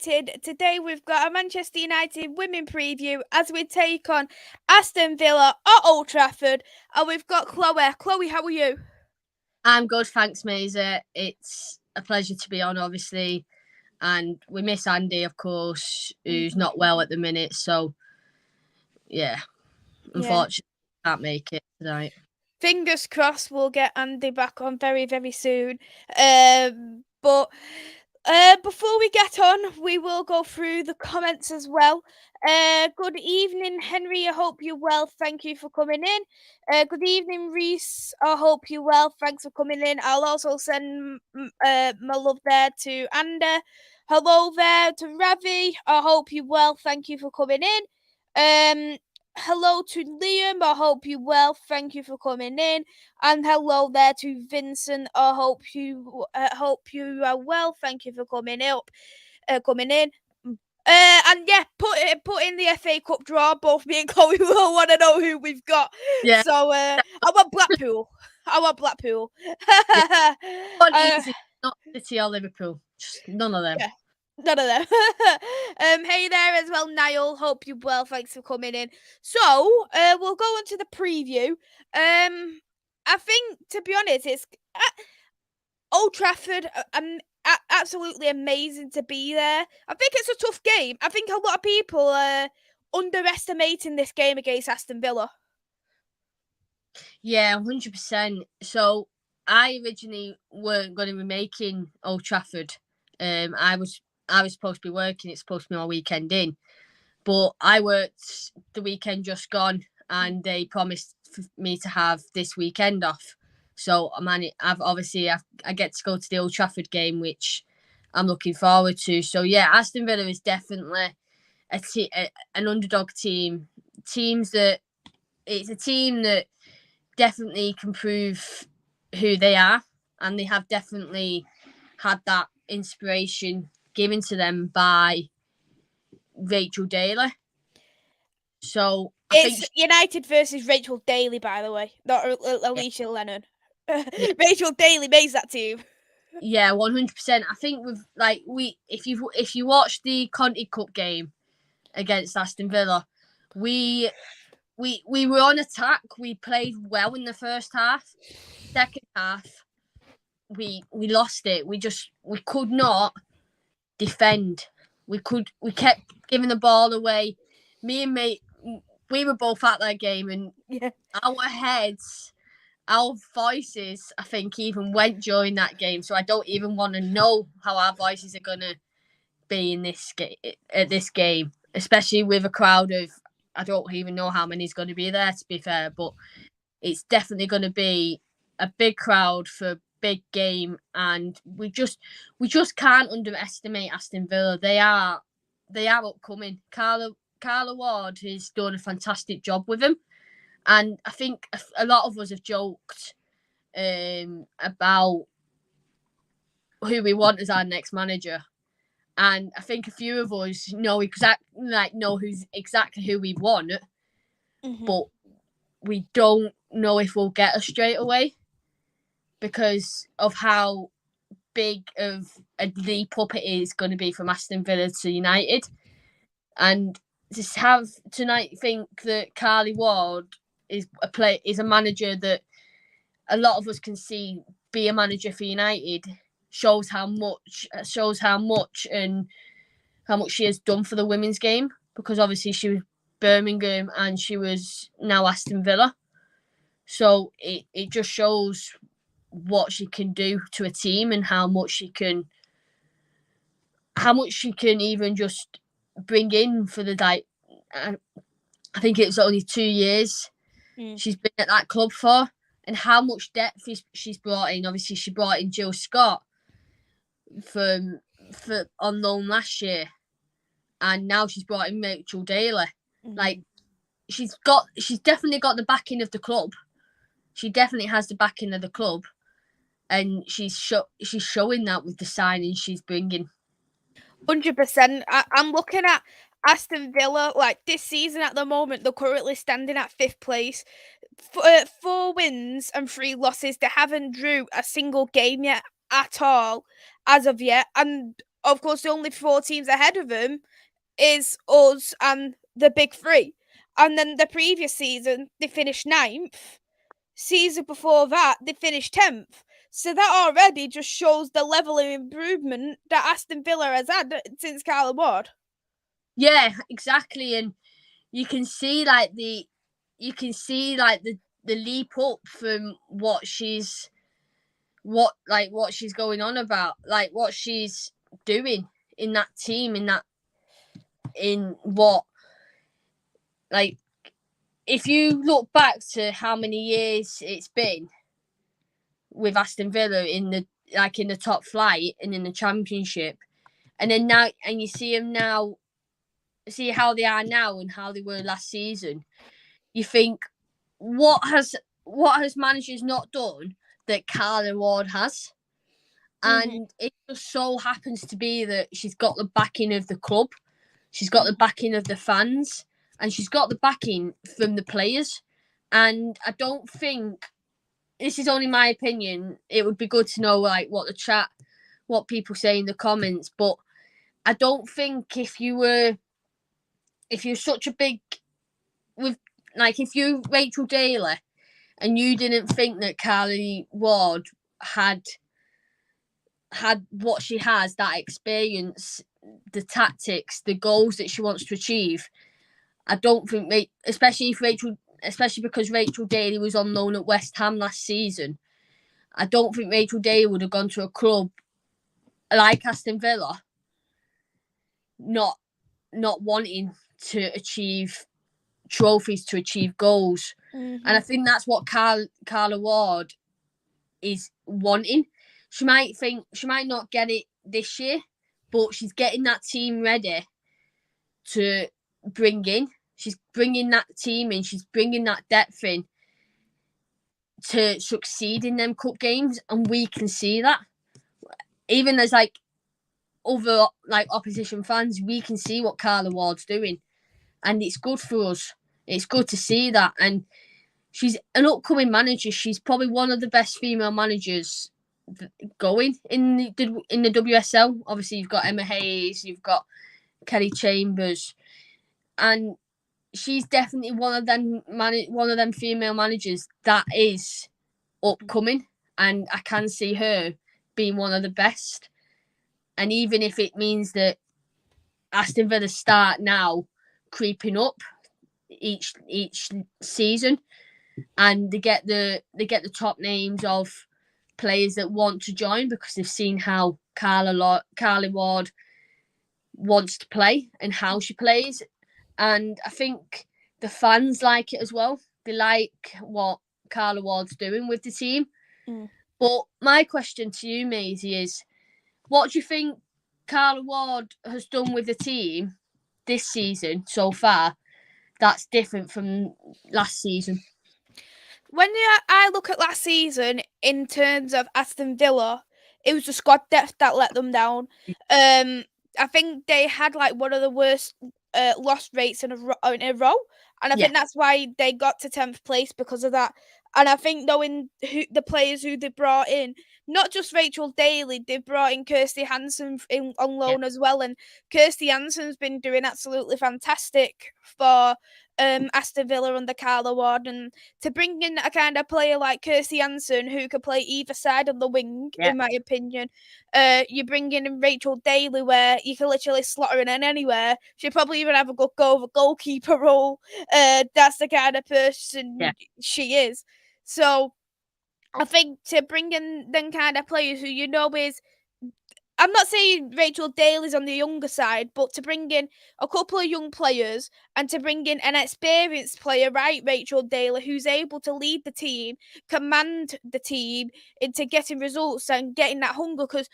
United. Today we've got a Manchester United women preview as we take on Aston Villa at Old Trafford. And we've got Chloe. Chloe, how are you? I'm good, thanks, Maisy. It's a pleasure to be on, obviously. And we miss Andy, of course, who's not well at the minute. So, yeah, unfortunately, can't make it tonight. Fingers crossed we'll get Andy back on very, very soon. But before we get on, we will go through the comments as well. Good evening, Henry. I hope you're well. Thank you for coming in. Good evening, Reese. I hope you're well. Thanks for coming in. I'll also send my love there to Anda. Hello there to Ravi. I hope you're well. Thank you for coming in. Hello to Liam. I hope you're well. Thank you for coming in. And hello there to Vincent. I hope you are well. Thank you for coming in. And yeah, put in the FA Cup draw. Both me and Chloe will want to know who we've got. Yeah. So I want Blackpool. Easy, not City or Liverpool. Just none of them. Yeah. None of them. Hey there as well, Niall. Hope you're well. Thanks for coming in. So, we'll go on to the preview. I think, to be honest, it's Old Trafford. Absolutely amazing to be there. I think it's a tough game. I think a lot of people are underestimating this game against Aston Villa. Yeah, 100%. So, I originally weren't going to be making Old Trafford. I was supposed to be working. It's supposed to be my weekend in. But I worked the weekend just gone and they promised me to have this weekend off. So I get to go to the Old Trafford game, which I'm looking forward to. So yeah, Aston Villa is definitely an underdog team. It's a team that definitely can prove who they are, and they have definitely had that inspiration given to them by Rachel Daly. So it's United versus Rachel Daly, by the way, not Alicia Lennon. Rachel Daly makes that team. Yeah, 100%. I think if you watch the Conti Cup game against Aston Villa, we were on attack. We played well in the first half. Second half, we lost it. We could not defend. We kept giving the ball away. Me and mate, we were both at that game, and our heads, our voices, I think, even went during that game. So I don't even want to know how our voices are gonna be in this game, especially with a crowd of, I don't even know how many is going to be there, to be fair, but it's definitely going to be a big crowd for a big game, and we just can't underestimate Aston Villa. They are upcoming. Carla Ward has done a fantastic job with them, and I think a lot of us have joked about who we want as our next manager. And I think a few of us know who's exactly who we want, but we don't know if we'll get her straight away because of how big of a leap up it is going to be from Aston Villa to United. And just have tonight think that Carly Ward is a manager that a lot of us can see be a manager for United. Shows how much and how much she has done for the women's game, because obviously she was Birmingham and she was now Aston Villa. So it just shows what she can do to a team and how much she can even just bring in for the I think it's only 2 years she's been at that club for, and how much depth she's brought in. Obviously she brought in Jill Scott for on loan last year, and now she's brought in Rachel Daly. Like she's definitely got the backing of the club. She definitely has the backing of the club, and she's showing that with the signings she's bringing. 100%. I'm looking at Aston Villa, like this season at the moment, they're currently standing at 5th place. 4 wins and 3 losses. They haven't drew a single game yet at all as of yet. And of course, the only 4 teams ahead of them is us and the big 3. And then the previous season, they finished 9th. Season before that, they finished 10th. So that already just shows the level of improvement that Aston Villa has had since Carla Ward. Yeah, exactly, and you can see like the leap up from what she's going on about, like what she's doing in that team, in what, like, if you look back to how many years it's been with Aston Villa in the top flight and in the Championship, and then now, and you see them now, see how they are now and how they were last season, you think, what has managers not done that Carla Ward has? And it just so happens to be that she's got the backing of the club, she's got the backing of the fans, and she's got the backing from the players. And I don't think, this is only my opinion, it would be good to know like what people say in the comments, but I don't think if you're such a big, with, like, if you Rachel Daly and you didn't think that Carly Ward had what she has, that experience, the tactics, the goals that she wants to achieve, I don't think, especially because Rachel Daly was on loan at West Ham last season, I don't think Rachel Daly would have gone to a club like Aston Villa not wanting to achieve trophies, to achieve goals. And I think that's what Carla Ward is wanting. She might not get it this year, but she's getting that team ready to bring in. She's bringing that team in. She's bringing that depth in to succeed in them cup games, and we can see that. Even as like other like opposition fans, we can see what Carla Ward's doing, and it's good for us. It's good to see that, and she's an upcoming manager. She's probably one of the best female managers going in the WSL. Obviously, you've got Emma Hayes, you've got Kelly Chambers, and she's definitely one of them female managers that is upcoming, and I can see her being one of the best. And even if it means that Aston Villa start now creeping up each season, and they get the top names of players that want to join because they've seen how Carly Ward wants to play and how she plays. And I think the fans like it as well. They like what Carla Ward's doing with the team. But my question to you, Maisy, is what do you think Carla Ward has done with the team this season so far that's different from last season? When I look at last season in terms of Aston Villa, it was the squad depth that let them down. I think they had like one of the worst loss rates in a row, and I think that's why they got to 10th place because of that. And I think knowing the players who they brought in, not just Rachel Daly, they brought in Kirsty Hansen on loan as well, and Kirsty Hansen's been doing absolutely fantastic for Aston Villa under Carla Ward, and to bring in a kind of player like Kirsty Hansen who could play either side of the wing, in my opinion. You bring in Rachel Daly where you can literally slot her in anywhere. She'd probably even have a good go of a goalkeeper role. That's the kind of person she is. So I think to bring in them kind of players who you know is, I'm not saying Rachel Daly's on the younger side, but to bring in a couple of young players and to bring in an experienced player, right, Rachel Daly, who's able to lead the team, command the team into getting results and getting that hunger, because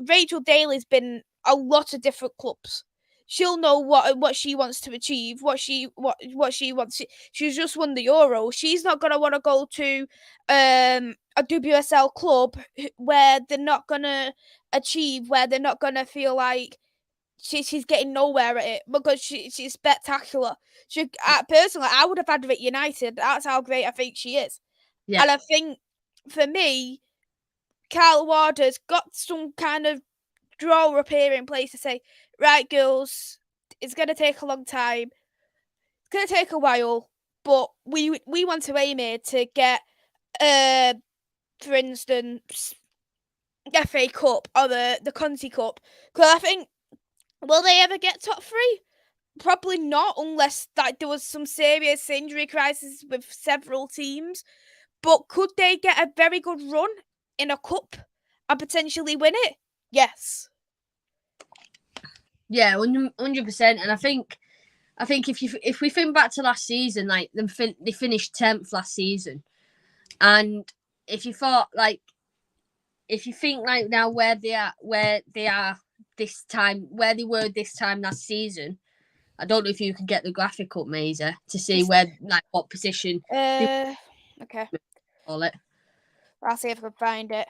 Rachel Daly's been a lot of different clubs. She'll know what she wants to achieve, what she wants. She's just won the Euro. She's not gonna want to go to a WSL club where they're not gonna achieve, where they're not gonna feel like she's getting nowhere at it, because she's spectacular. Personally, I would have had her at United. That's how great I think she is. And I think for me, Carla Ward has got some kind of draw up here in place to say, right, girls, it's going to take a long time. It's going to take a while, but we want to aim here to get, for instance, FA Cup or the Conti Cup. Because I think, will they ever get top 3? Probably not, unless there was some serious injury crisis with several teams. But could they get a very good run in a cup and potentially win it? Yes. Yeah, 100%. And I think if we think back to last season, like they finished 10th last season, and if you think like now where they are this time, where they were this time last season, I don't know if you can get the graphic up, Maisy, to see where what position. Okay. Call it. I'll see if I can find it.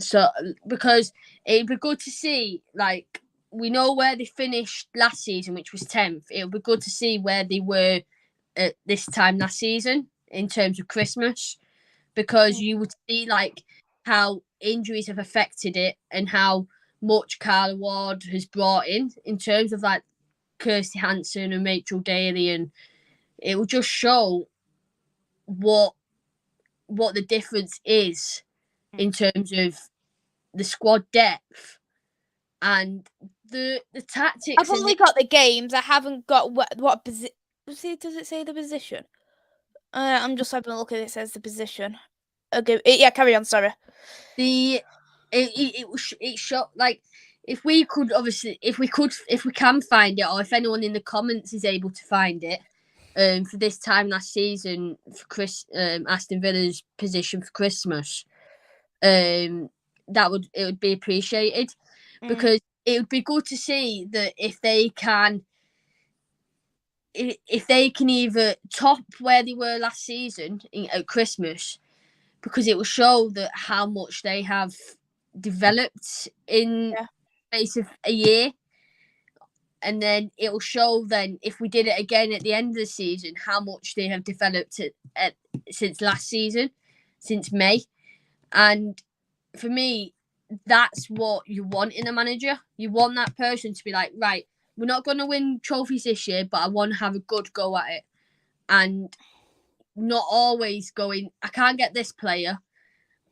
So because it'd be good to see, like, we know where they finished last season, which was 10th. It would be good to see where they were at this time last season in terms of Christmas, because you would see like how injuries have affected it and how much Carla Ward has brought in terms of like Kirsty Hansen and Rachel Daly, and it will just show what the difference is in terms of the squad depth and the tactics. I've only got the games. I haven't got what position. Does it say the position? I'm just having a look at it. It says the position. Okay, yeah, carry on. Sorry. It showed like if we can find it, or if anyone in the comments is able to find it, for this time last season for Aston Villa's position for Christmas, it would be appreciated, because it would be good to see that if they can either top where they were last season at Christmas, because it will show that how much they have developed in space of a year. And then it will show then if we did it again at the end of the season, how much they have developed since last season, since May. And for me, that's what you want in a manager. You want that person to be like, right, we're not going to win trophies this year, but I want to have a good go at it. And not always going, I can't get this player,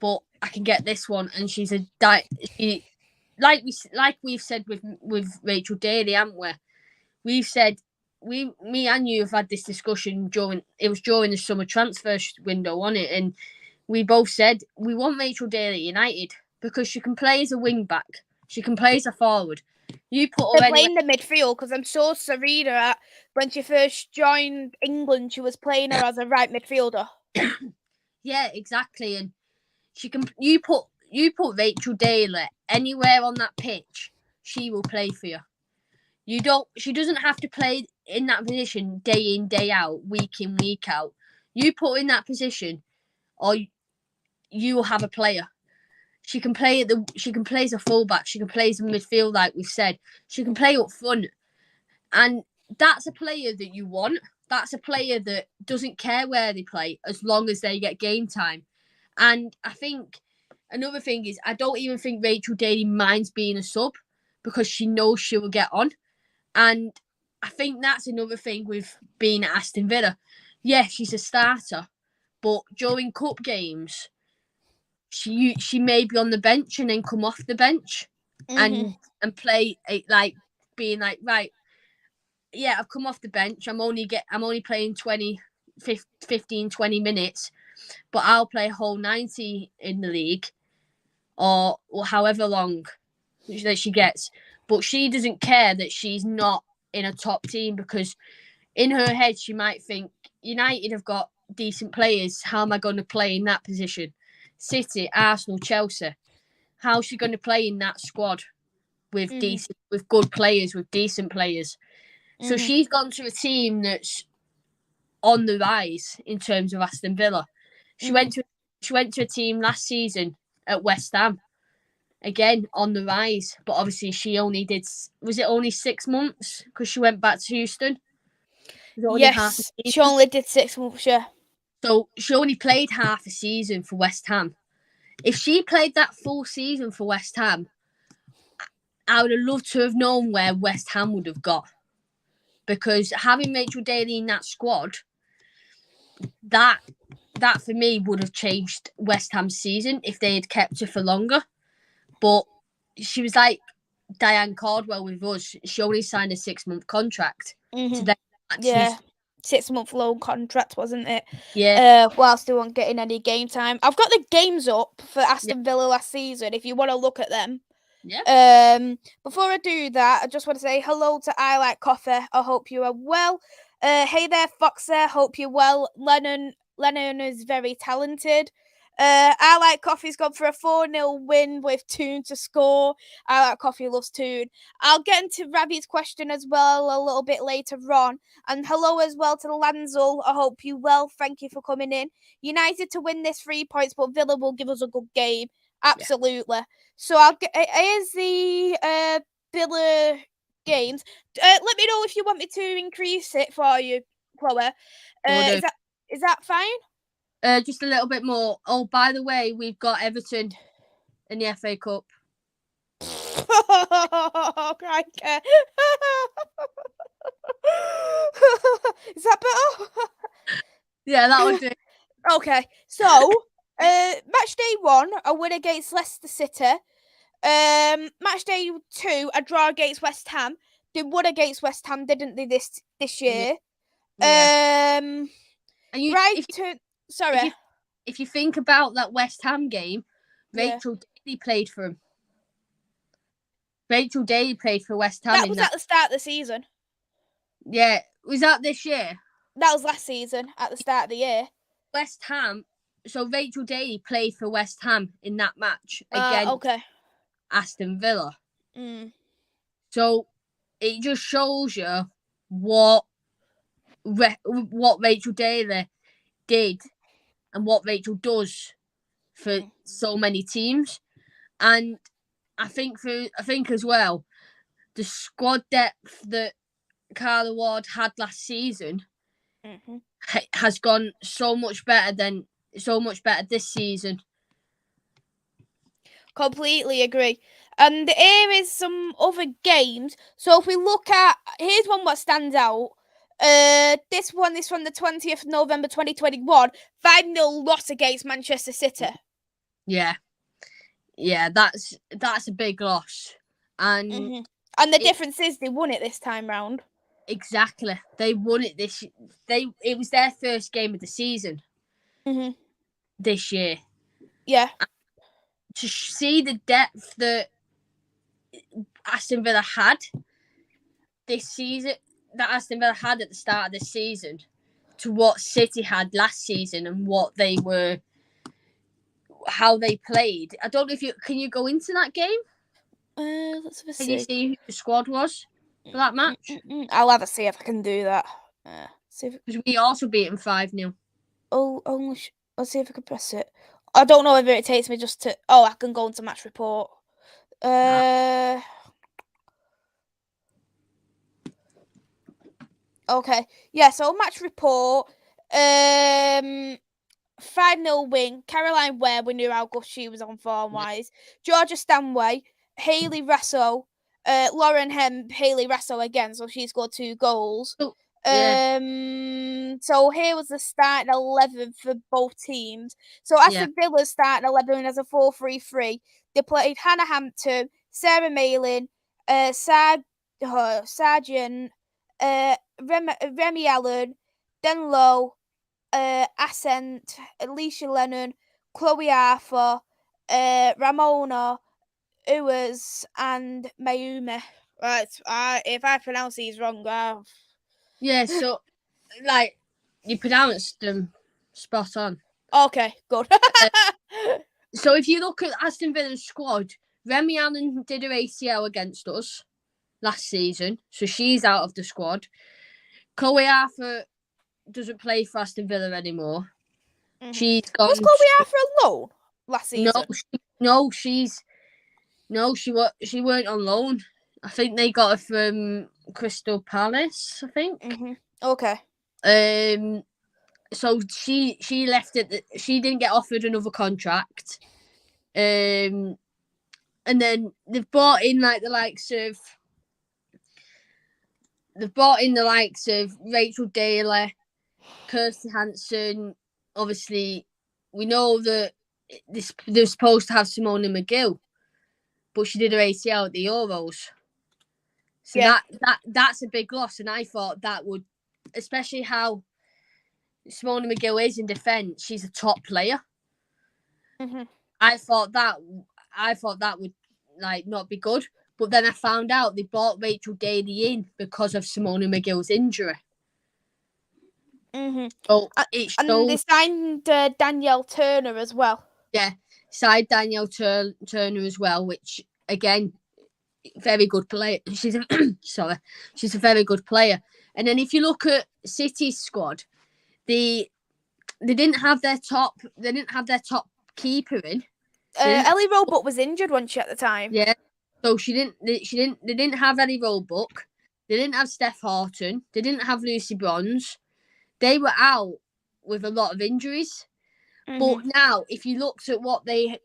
but I can get this one. And she's like we've said with Rachel Daly, haven't we? We've said me and you have had this discussion during the summer transfer window, wasn't it? And we both said we want Rachel Daly at United because she can play as a wing back, she can play as a forward. You put her playing the midfield, because I'm sure Sarina, when she first joined England, she was playing her as a right midfielder. Yeah, exactly. And she can. You put Rachel Daly anywhere on that pitch, she will play for you. She doesn't have to play in that position day in, day out, week in, week out. You put her in that position, or you will have a player. She can play as a fullback. She can play as a midfield, like we've said. She can play up front, and that's a player that you want. That's a player that doesn't care where they play as long as they get game time. And I think another thing is, I don't even think Rachel Daly minds being a sub, because she knows she will get on. And I think that's another thing with being at Aston Villa. Yeah, she's a starter, but during cup games, she may be on the bench and then come off the bench and play like being like, right, yeah, I've come off the bench. I'm only playing 15, 20 minutes, but I'll play a whole 90 in the league, or however long that she gets. But she doesn't care that she's not in a top team, because in her head she might think, United have got decent players. How am I going to play in that position? City, Arsenal, Chelsea. How's she going to play in that squad with good players, with decent players? So she's gone to a team that's on the rise in terms of Aston Villa. She went to a team last season at West Ham, again on the rise. But obviously she only did, was it only 6 months? Because she went back to Houston. Yes, she only did 6 months, yeah. So she only played half a season for West Ham. If she played that full season for West Ham, I would have loved to have known where West Ham would have got. Because having Rachel Daly in that squad, that for me would have changed West Ham's season if they had kept her for longer. But she was like Diane Caldwell with us. She only signed a 6-month contract. So then yeah. 6-month loan contract, wasn't it? Yeah. Whilst they weren't getting any game time. I've got the games up for Aston Villa last season if you want to look at them. Yeah. Before I do that, I just want to say hello to I Like Coffee. I hope you are well. Hey there, Foxer. Hope you're well. Lennon is very talented. I Like Coffee's gone for a 4-0 win with Toon to score. I Like Coffee loves Toon. I'll get into Ravi's question as well a little bit later on. And hello as well to Lanzel. I hope you well. Thank you for coming in. United to win this 3 points, but Villa will give us a good game. Absolutely. Yeah. So I'll get. Here's the Villa games. Let me know if you want me to increase it for you, Chloe. Is that fine? Just a little bit more. Oh, by the way, we've got Everton in the FA Cup. Oh, crikey. Is that better? Yeah, that would do. Okay, so match day 1, a win against Leicester City. Match day 2, a draw against West Ham. They won against West Ham, didn't they, this year? Yeah. Sorry. If you think about that West Ham game, Rachel Daly played for him. Rachel Daly played for West Ham. That was at the start of the season. Yeah. Was that this year? That was last season, at the start of the year. West Ham. So Rachel Daly played for West Ham in that match against Aston Villa. So it just shows you what Rachel Daly did and what Rachel does for so many teams. And I think as well, the squad depth that Carla Ward had last season has gone so much better this season. Completely agree. And here is some other games. So if we look at, here's one what stands out. This one is from the 20th of November 2021. 5-0 loss against Manchester City. Yeah, that's a big loss. And the difference is they won it this time round. Exactly, they won it it was their first game of the season this year. Yeah. And to see the depth that Aston Villa had this season, that Aston Villa had at the start of this season, to what City had last season and what they were, how they played. I don't know if can you go into that game? Let's have a see. Can you see who the squad was for that match? I'll have a see if I can do that. Because we also beat them 5-0. I'll see if I can press it. I don't know whether it takes me just to. Oh, I can go into match report. Okay. Yeah, so match report. 5-0 win. Caroline Ware, we knew how good she was on form-wise. Georgia Stanway, Hayley Rasso, Lauren Hemp, Hayley Rasso again, so she scored 2 goals. So here was the starting 11 for both teams. So Aston Villa's starting 11 as a 4-3-3. They played Hannah Hampton, Sarah Malin, Sargent, Remy Allen, Denlow, Ascent, Alicia Lennon, Chloe Arthur, Ramona, Uwers, and Mayumi. Right, if I pronounce these wrong, yeah, so like you pronounced them spot on. Okay, good. So if you look at Aston Villa's squad, Remy Allen did her ACL against us last season, so she's out of the squad. Chloe Arthur doesn't play for Aston Villa anymore. She's gone. Was Chloe Arthur alone last season? She weren't on loan. I think they got her from Crystal Palace, I think. Okay. So she left it. She didn't get offered another contract. And then they've brought in like the likes of Rachel Daly, Kirsty Hansen. Obviously, we know that they're supposed to have Simona McGill, but she did her ACL at the Euros. So that's a big loss. And I thought that would, especially how Simona McGill is in defence, she's a top player. Mm-hmm. I thought that would like not be good. But then I found out they brought Rachel Daly in because of Simona McGill's injury. Mm-hmm. So it and shows. they signed Danielle Turner as well. Yeah, signed Danielle Turner as well, which again, very good player. She's a very good player. And then if you look at City's squad, they didn't have their top keeper in. Ellie Roebuck was injured, wasn't she, at the time? Yeah. So they didn't have Ellie Roebuck. They didn't have Steph Horton. They didn't have Lucy Bronze. They were out with a lot of injuries. Mm-hmm. But now, if you looked at what they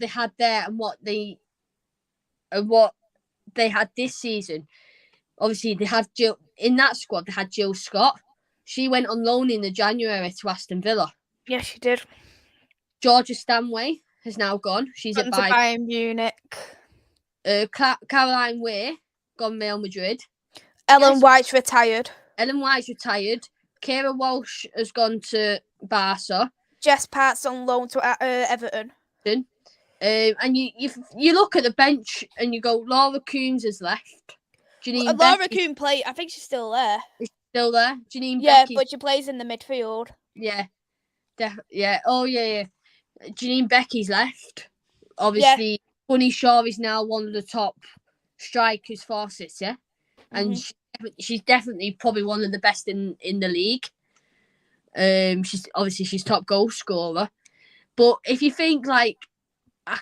had there and what they had this season, obviously they had Jill in that squad. They had Jill Scott. She went on loan in the January to Aston Villa. Yes, she did. Georgia Stanway has now gone. She's at Bayern Munich. Caroline Weir gone Real Madrid. Ellen White's retired. Kira Walsh has gone to Barca. Jess Part's on loan to Everton. And you look at the bench and you go, Laura Coombs has left. Laura Coombs play. I think she's still there. Is she still there? But she plays in the midfield. Yeah. Oh yeah. Janine Becky's left. Obviously, Bunny Shaw is now one of the top strikers for City, and she's definitely probably one of the best in the league. She's top goal scorer. But if you think like, I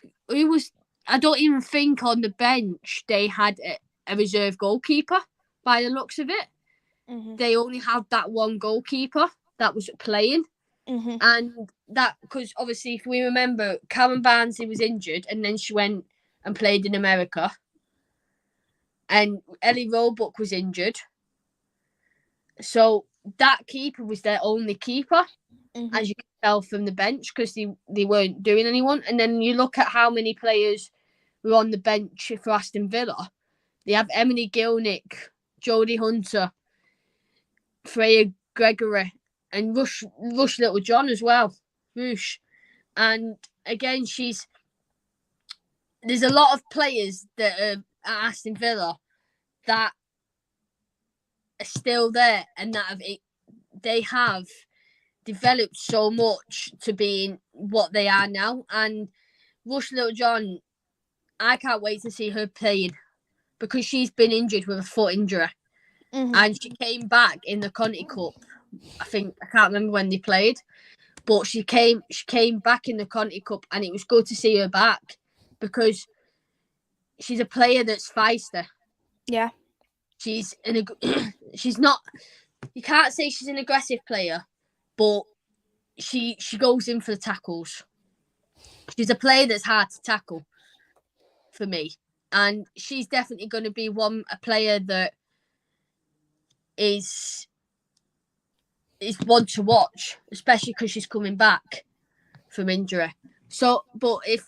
don't even think on the bench they had a reserve goalkeeper by the looks of it. Mm-hmm. They only had that one goalkeeper that was playing. Mm-hmm. And that, because obviously, if we remember, Karen Barnsley was injured and then she went and played in America. And Ellie Roebuck was injured. So that keeper was their only keeper, as you can tell from the bench, because they weren't doing anyone. And then you look at how many players were on the bench for Aston Villa. They have Emily Gilnick, Jodie Hunter, Freya Gregory, and Rush Littlejohn as well. Rush. And again, there's a lot of players that are at Aston Villa that are still there and that they have developed so much to being what they are now. And Rush Littlejohn, I can't wait to see her playing because she's been injured with a foot injury. Mm-hmm. And she came back in the Conti Cup. I can't remember when they played, but she came back in the Conti Cup, and it was good to see her back because she's a player that's feisty. Yeah, she's not. You can't say she's an aggressive player, but she goes in for the tackles. She's a player that's hard to tackle for me, and she's definitely going to be a player that is one to watch, especially because she's coming back from injury. So, but if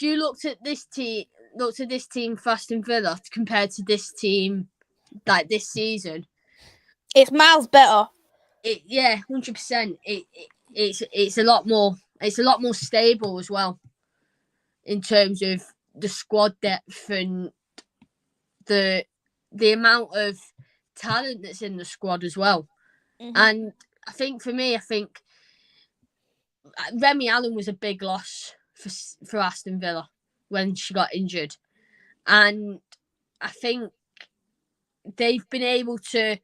you looked at this team for Aston Villa compared to this team, like this season, it's miles better. 100%. It's a lot more. It's a lot more stable as well, in terms of the squad depth and the amount of talent that's in the squad as well. Mm-hmm. And I think for me, Remy Allen was a big loss for Aston Villa when she got injured. And I think they've been able to,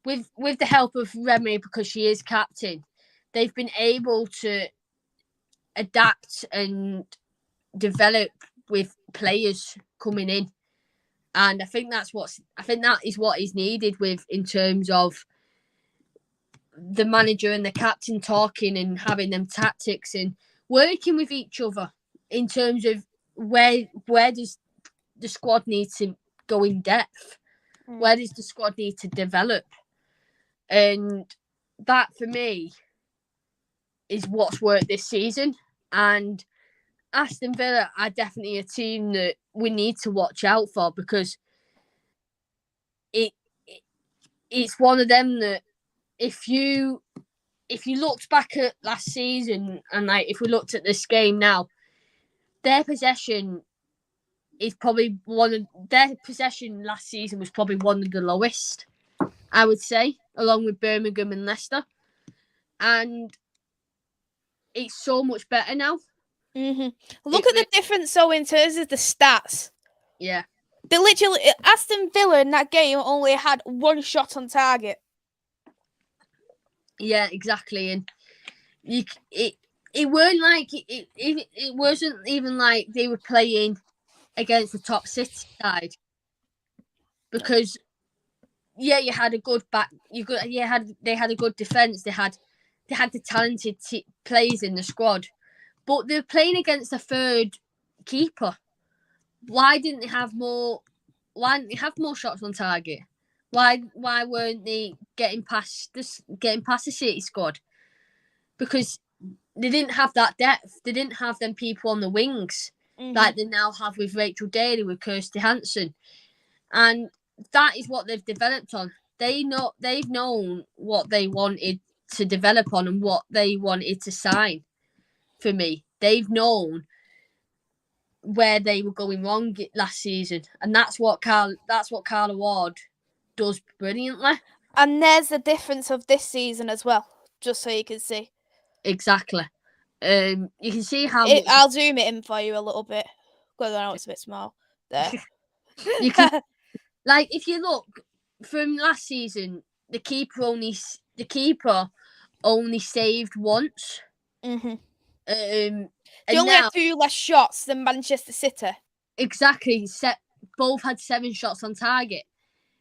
with the help of Remy, because she is captain, they've been able to adapt and develop with players coming in. And I think that is what is needed in terms of the manager and the captain talking and having them tactics and working with each other in terms of where does the squad need to go in depth? Where does the squad need to develop? And that, for me, is what's worked this season. And Aston Villa are definitely a team that we need to watch out for, because it's one of them that if you looked back at last season, and like if we looked at this game now, their possession is probably their possession last season was probably one of the lowest, I would say, along with Birmingham and Leicester. And it's so much better now. Look at the difference, so in terms of the stats. Yeah. They literally, Aston Villa in that game only had one shot on target. Yeah, exactly. And it weren't like it wasn't even like they were playing against the top City side, because you had a good back. They had a good defense. They had the talented players in the squad, but they're playing against a third keeper. Why didn't they have more? Why didn't they have more shots on target? Why weren't they getting past the City squad? Because they didn't have that depth. They didn't have them people on the wings like they now have with Rachel Daly, with Kirsty Hansen, and that is what they've developed on. They've known what they wanted to develop on and what they wanted to sign. For me, they've known where they were going wrong last season, and that's what Carla Ward does brilliantly. And there's the difference of this season as well, just so you can see. Exactly. You can see how much. I'll zoom it in for you a little bit, because I know it's a bit small. There. You can, like, if you look from last season, the keeper only saved once. They only had 2 less shots than Manchester City. Exactly. Both had 7 shots on target.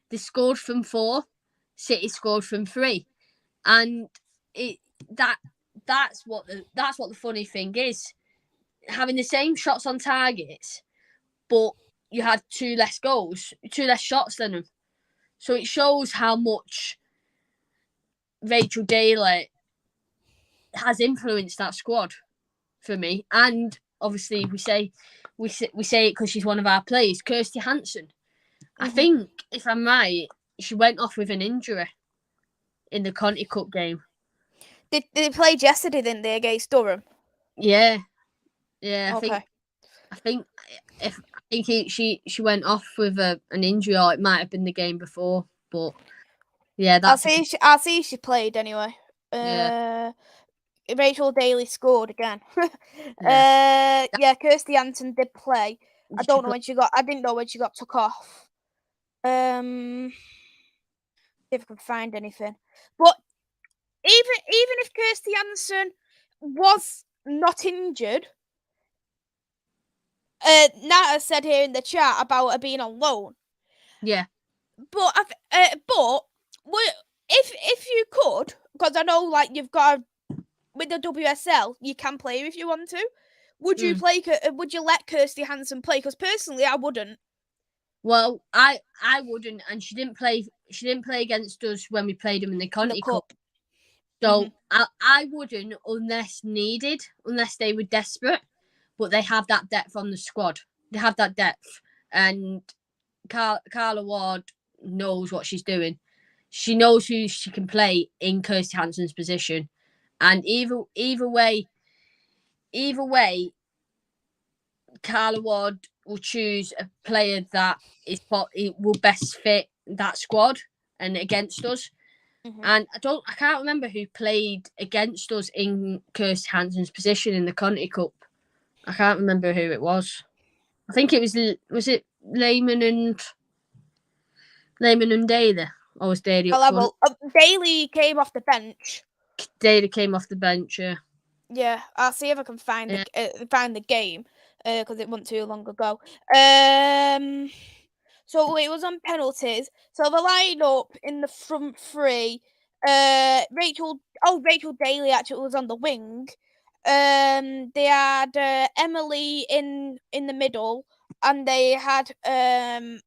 They scored from 4. City scored from 3, and that's what the funny thing is, having the same shots on targets, but you had 2 less goals, 2 less shots than them. So it shows how much Rachel Daly has influenced that squad for me. And obviously we say it because she's one of our players, Kirsty Hansen. I think, if I'm right, she went off with an injury in the Conti Cup game. They played yesterday, didn't they, against Durham? Yeah. Okay. I think she went off with an injury, or it might have been the game before. But yeah, I'll see if she played anyway. Yeah. Rachel Daly scored again. Kirsty Hansen did play. I didn't know when she got took off. See if I can find anything. But even if Kirsty Hansen was not injured, Nata said here in the chat about her being on loan. Yeah. But if you could, because I know like you've got with the WSL, you can play if you want to. Would you play? Would you let Kirsty Hansen play? Because personally, I wouldn't. Well, I wouldn't, and she didn't play. She didn't play against us when we played them in the Conti Cup. So I wouldn't unless needed, unless they were desperate. But they have that depth on the squad. They have that depth, and Carla Ward knows what she's doing. She knows who she can play in Kirsty Hansen's position, and either way, Carla Ward will choose a player that will best fit that squad and against us. And I can't remember who played against us in Kirsty Hansen's position in the Conti Cup. I can't remember who it was. I think it was it Lehman and Daly, or was Daly up front? Daly came off the bench. Daly came off the bench, yeah. Yeah, I'll see if I can find the game because it wasn't too long ago. So it was on penalties. So the line-up in the front 3, Rachel Daly actually was on the wing. They had Emily in the middle, and they had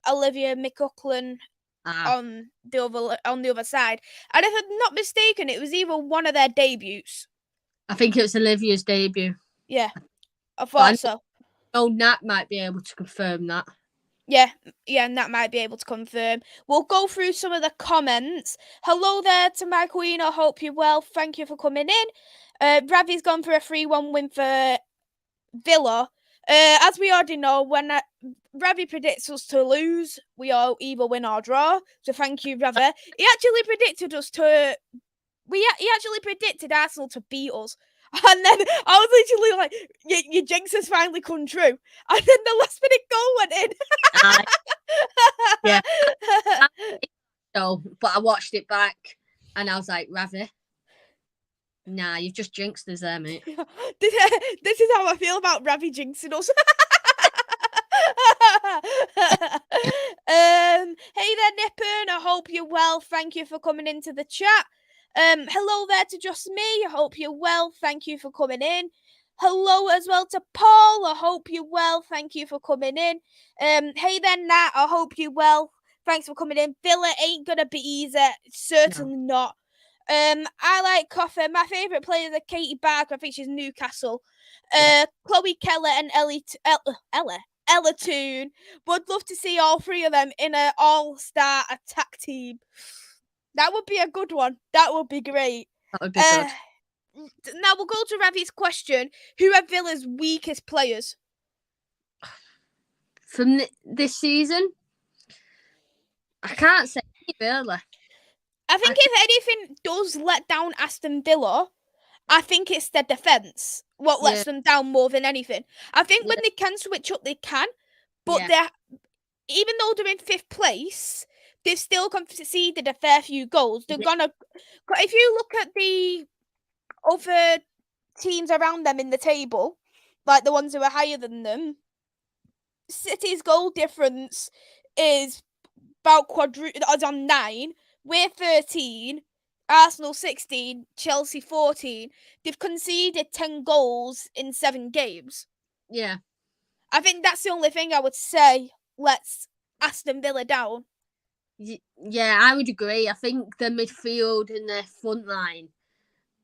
Olivia McLaughlin on the other side. And if I'm not mistaken, it was either one of their debuts. I think it was Olivia's debut. Yeah, I But thought so. Oh, Nat might be able to confirm that. Yeah, and that might be able to confirm. We'll go through some of the comments. Hello there to my queen. I hope you're well. Thank you for coming in. Ravi's gone for a 3-1 win for Villa. As we already know, when Ravi predicts us to lose, we all either win or draw. So thank you, Ravi. He actually predicted us to. He actually predicted Arsenal to beat us. And then I was literally like, your jinx has finally come true. And then the last minute goal went in. Yeah. So, but I watched it back and I was like, Ravi, nah, you've just jinxed us there, mate. This is how I feel about Ravi jinxing us. Hey there, Nippon. I hope you're well. Thank you for coming into the chat. Hello there to just me. I hope you're well. Thank you for coming in. Hello as well to Paul. I hope you're well. Thank you for coming in. Hey there, Nat. I hope you're well. Thanks for coming in. Villa ain't gonna be easy. Certainly not. I like coffee. My favourite players are Katie Barker. I think she's Newcastle. Chloe Keller and Ella Toon. Would love to see all three of them in an all-star attack team. That would be a good one. That would be great. That would be good. Now we'll go to Ravi's question. Who are Villa's weakest players? From this season, I can't say really. I think if anything does let down Aston Villa, I think it's their defence what lets them down more than anything. I think when they can switch up, they can. But they're, even though they're in 5th place, they've still conceded a fair few goals. They're gonna. If you look at the other teams around them in the table, like the ones who are higher than them, City's goal difference is about on 9. We're 13. Arsenal 16, Chelsea 14. They've conceded 10 goals in 7 games. Yeah. I think that's the only thing I would say lets Aston Villa down. Yeah, I would agree. I think the midfield and the front line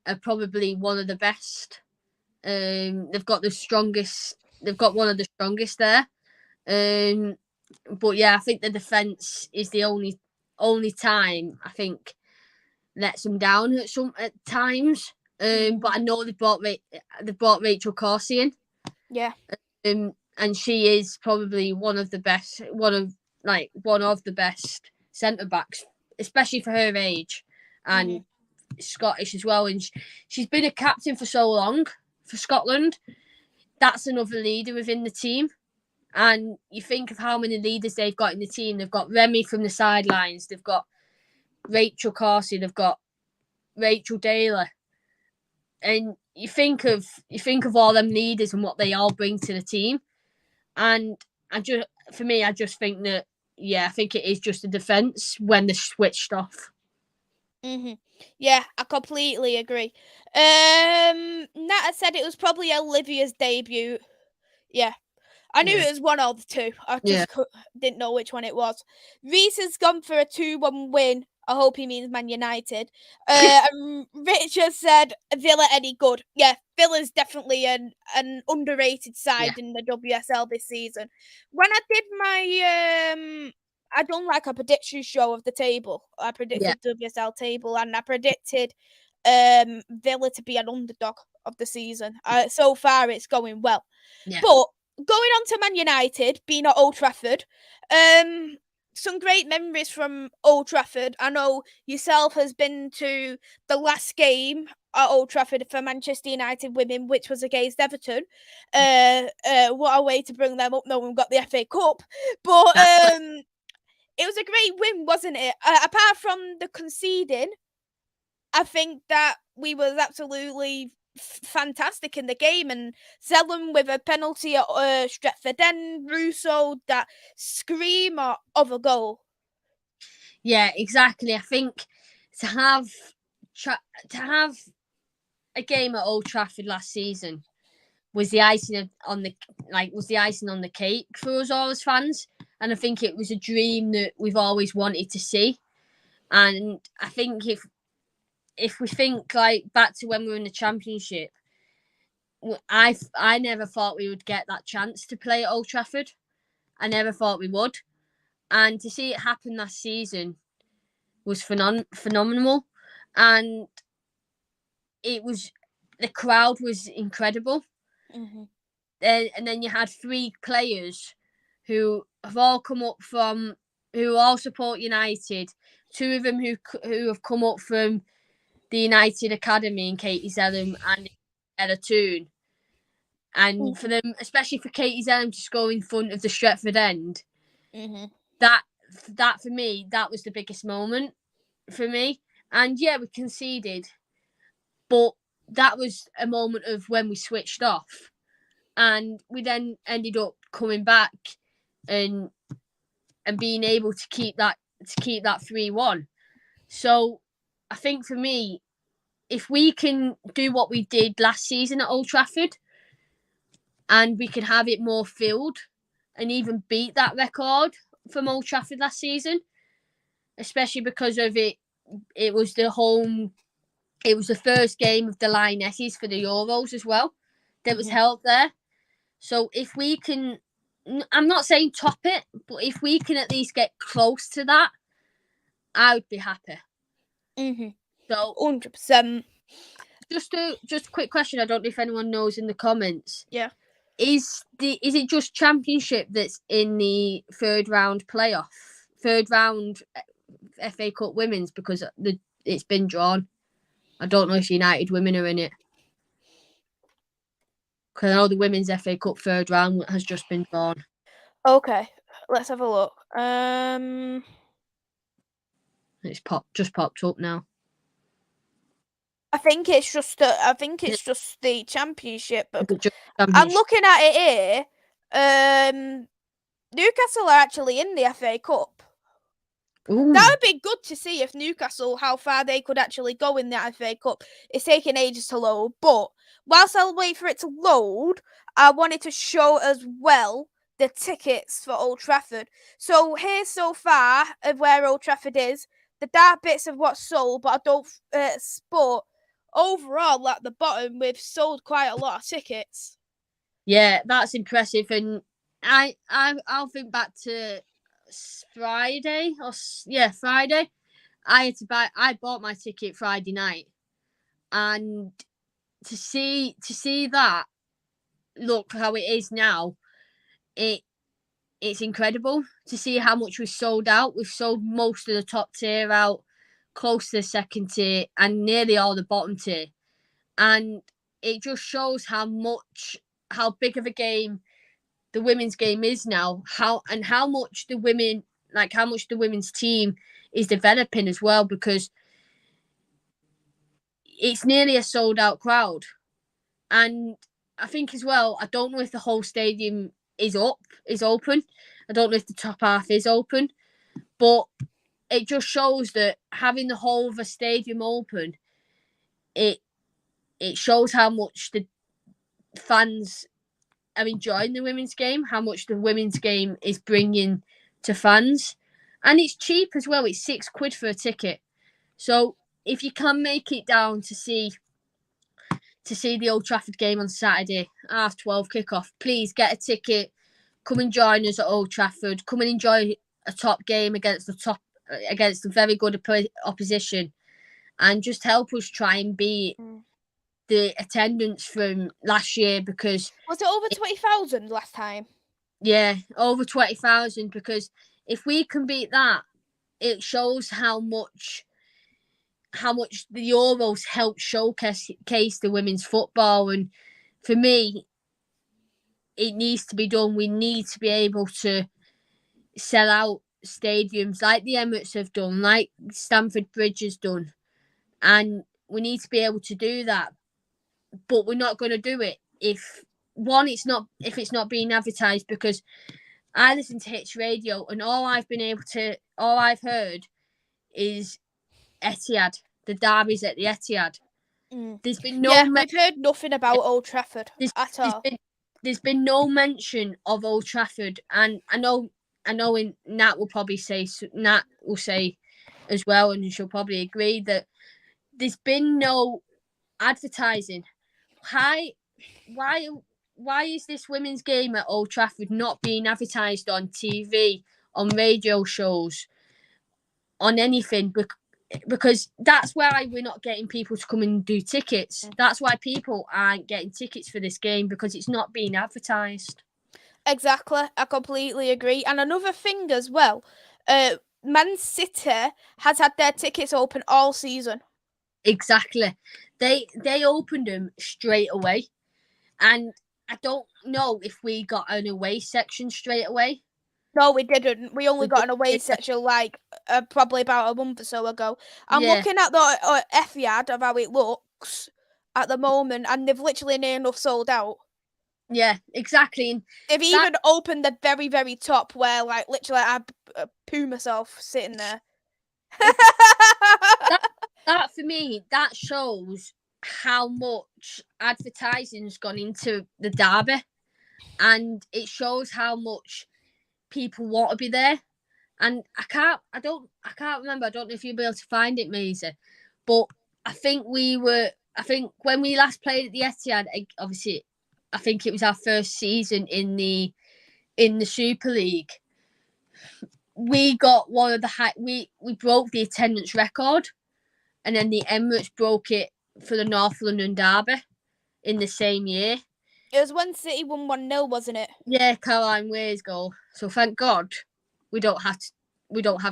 are probably one of the best. They've got the strongest. They've got one of the strongest there. But yeah, I think the defence is the only time I think lets them down at times. But I know they brought Rachel Corsie in. Yeah. And she is probably one of the best centre backs, especially for her age, and Scottish as well. And she's been a captain for so long for Scotland. That's another leader within the team. And you think of how many leaders they've got in the team. They've got Remy from the sidelines. They've got Rachel Corsie. They've got Rachel Daly. And you think of all them leaders and what they all bring to the team. And I just think that, I think it is just the defence when they're switched off. Yeah, I completely agree. Nat said it was probably Olivia's debut. Yeah. I knew it was one of the two. I just didn't know which one it was. Reese has gone for a 2-1 win. I hope he means Man United. And Richard said, Villa any good? Yeah, Villa's definitely an underrated side in the WSL this season. When I did my... I done like a prediction show of the table. I predicted WSL table, and I predicted Villa to be an underdog of the season. So far, it's going well. Yeah. But going on to Man United, being at Old Trafford, some great memories from Old Trafford. I know yourself has been to the last game at Old Trafford for Manchester United women, which was against Everton. What a way to bring them up knowing we've got the FA Cup. But it was a great win, wasn't it? Apart from the conceding, I think that we was absolutely fantastic in the game, and Zellum with a penalty at Stretford, then Russo, that screamer of a goal. Yeah, exactly. I think to have a game at Old Trafford last season was the icing on the cake for us all as fans, and I think it was a dream that we've always wanted to see. And I think if we think like back to when we were in the Championship, I never thought we would get that chance to play at Old Trafford. I never thought we would, and to see it happen last season was phenomenal, and the crowd was incredible. Mm-hmm. And then you had 3 players who have all come up from, who all support United. 2 of them who have come up from the United Academy in Katie Zellum and Ella Toon. And for them, especially for Katie Zellum to score in front of the Stretford end, that for me, that was the biggest moment for me. And yeah, we conceded, but that was a moment of when we switched off, and we then ended up coming back and being able to keep that 3-1. So I think for me, if we can do what we did last season at Old Trafford, and we can have it more filled and even beat that record from Old Trafford last season, especially because of it was the first game of the Lionesses for the Euros as well that was held there. So if we can, I'm not saying top it, but if we can at least get close to that, I would be happy. So 100%. Just a quick question. I don't know if anyone knows in the comments. Yeah. Is it just Championship that's in the third round FA Cup Women's, because it's been drawn? I don't know if United Women are in it, because I know the Women's FA Cup third round has just been drawn. Okay, let's have a look. It's just popped up now. I think it's just the Championship. But I'm looking at it here. Newcastle are actually in the FA Cup. Ooh. That would be good to see if Newcastle, how far they could actually go in the FA Cup. It's taking ages to load, but whilst I'll wait for it to load, I wanted to show as well the tickets for Old Trafford. So here's so far of where Old Trafford is. The dark bits of what's sold, but I don't spot. Overall, at the bottom, we've sold quite a lot of tickets. Yeah, that's impressive. And I'll think back to Friday. I bought my ticket Friday night, and to see that, look how it is now, it's incredible to see how much we've sold out. We've sold most of the top tier out, close to the second tier, and nearly all the bottom tier. And it just shows how big of a game the women's game is now, how much the women's team is developing as well, because it's nearly a sold out crowd. And I think as well, I don't know if the whole stadium is open. I don't know if the top half is open, but it just shows that having the whole of a stadium open, it shows how much the fans are enjoying the women's game, how much the women's game is bringing to fans. And it's cheap as well. It's £6 for a ticket. So if you can make it down to see the Old Trafford game on Saturday, 12:30 kickoff, please get a ticket. Come and join us at Old Trafford. Come and enjoy a top game against a very good opposition, and just help us try and beat the attendance from last year, because was it over 20,000 last time? Yeah, over 20,000, because if we can beat that, it shows how much the Euros help showcase the women's football. And for me, it needs to be done. We need to be able to sell out stadiums like the Emirates have done, like Stamford Bridge has done, and we need to be able to do that. But we're not going to do it if it's not being advertised, because I listen to Hits Radio, and all I've heard is Etihad, the derbies at the Etihad. There's been no we've heard nothing about Old Trafford at all. There's been no mention of Old Trafford, and I know in Nat will probably say as well, and she'll probably agree that there's been no advertising. Why is this women's game at Old Trafford not being advertised on TV, on radio shows, on anything? Because that's why we're not getting people to come and do tickets. That's why people aren't getting tickets for this game, because it's not being advertised. Exactly, I completely agree. And another thing as well, Man City has had their tickets open all season. Exactly. They opened them straight away. And I don't know if we got an away section straight away. No, we didn't. We only got an away section like probably about a month or so ago. I'm looking at the Etihad of how it looks at the moment, and they've literally near enough sold out. Yeah, exactly. And they've even opened the very, very top where, like, literally I poo myself sitting there. that for me, that shows how much advertising's gone into the derby, and it shows how much people want to be there. And I can't remember. I don't know if you'll be able to find it, Maisy, but I think when we last played at the Etihad, obviously, I think it was our first season in the Super League. We got one of the we broke the attendance record, and then the Emirates broke it for the North London derby in the same year. It was when City won 1-0, wasn't it? Yeah, Caroline Weir's goal. So thank God we don't have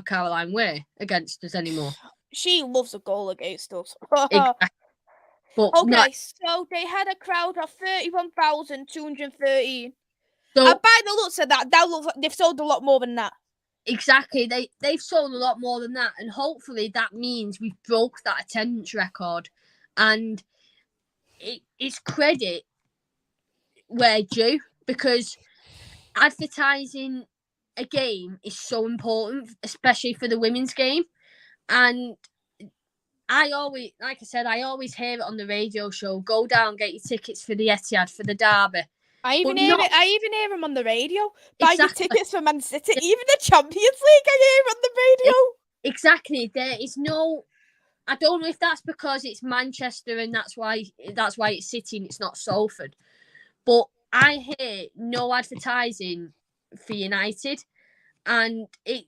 Caroline Weir against us anymore. She loves a goal against us. Exactly. But so they had a crowd of 31,213. So, and by the looks of that looks like they've sold a lot more than that. Exactly. They've sold a lot more than that, and hopefully that means we've broke that attendance record, and it's credit where due, because advertising a game is so important, especially for the women's game. And I always hear it on the radio show. Go down, get your tickets for the Etihad, for the derby. I even hear them on the radio. Buy your tickets for Man City. Even the Champions League, I hear on the radio. Exactly. There is no. I don't know if that's because it's Manchester and that's why it's City and it's not Salford. But I hear no advertising for United, and it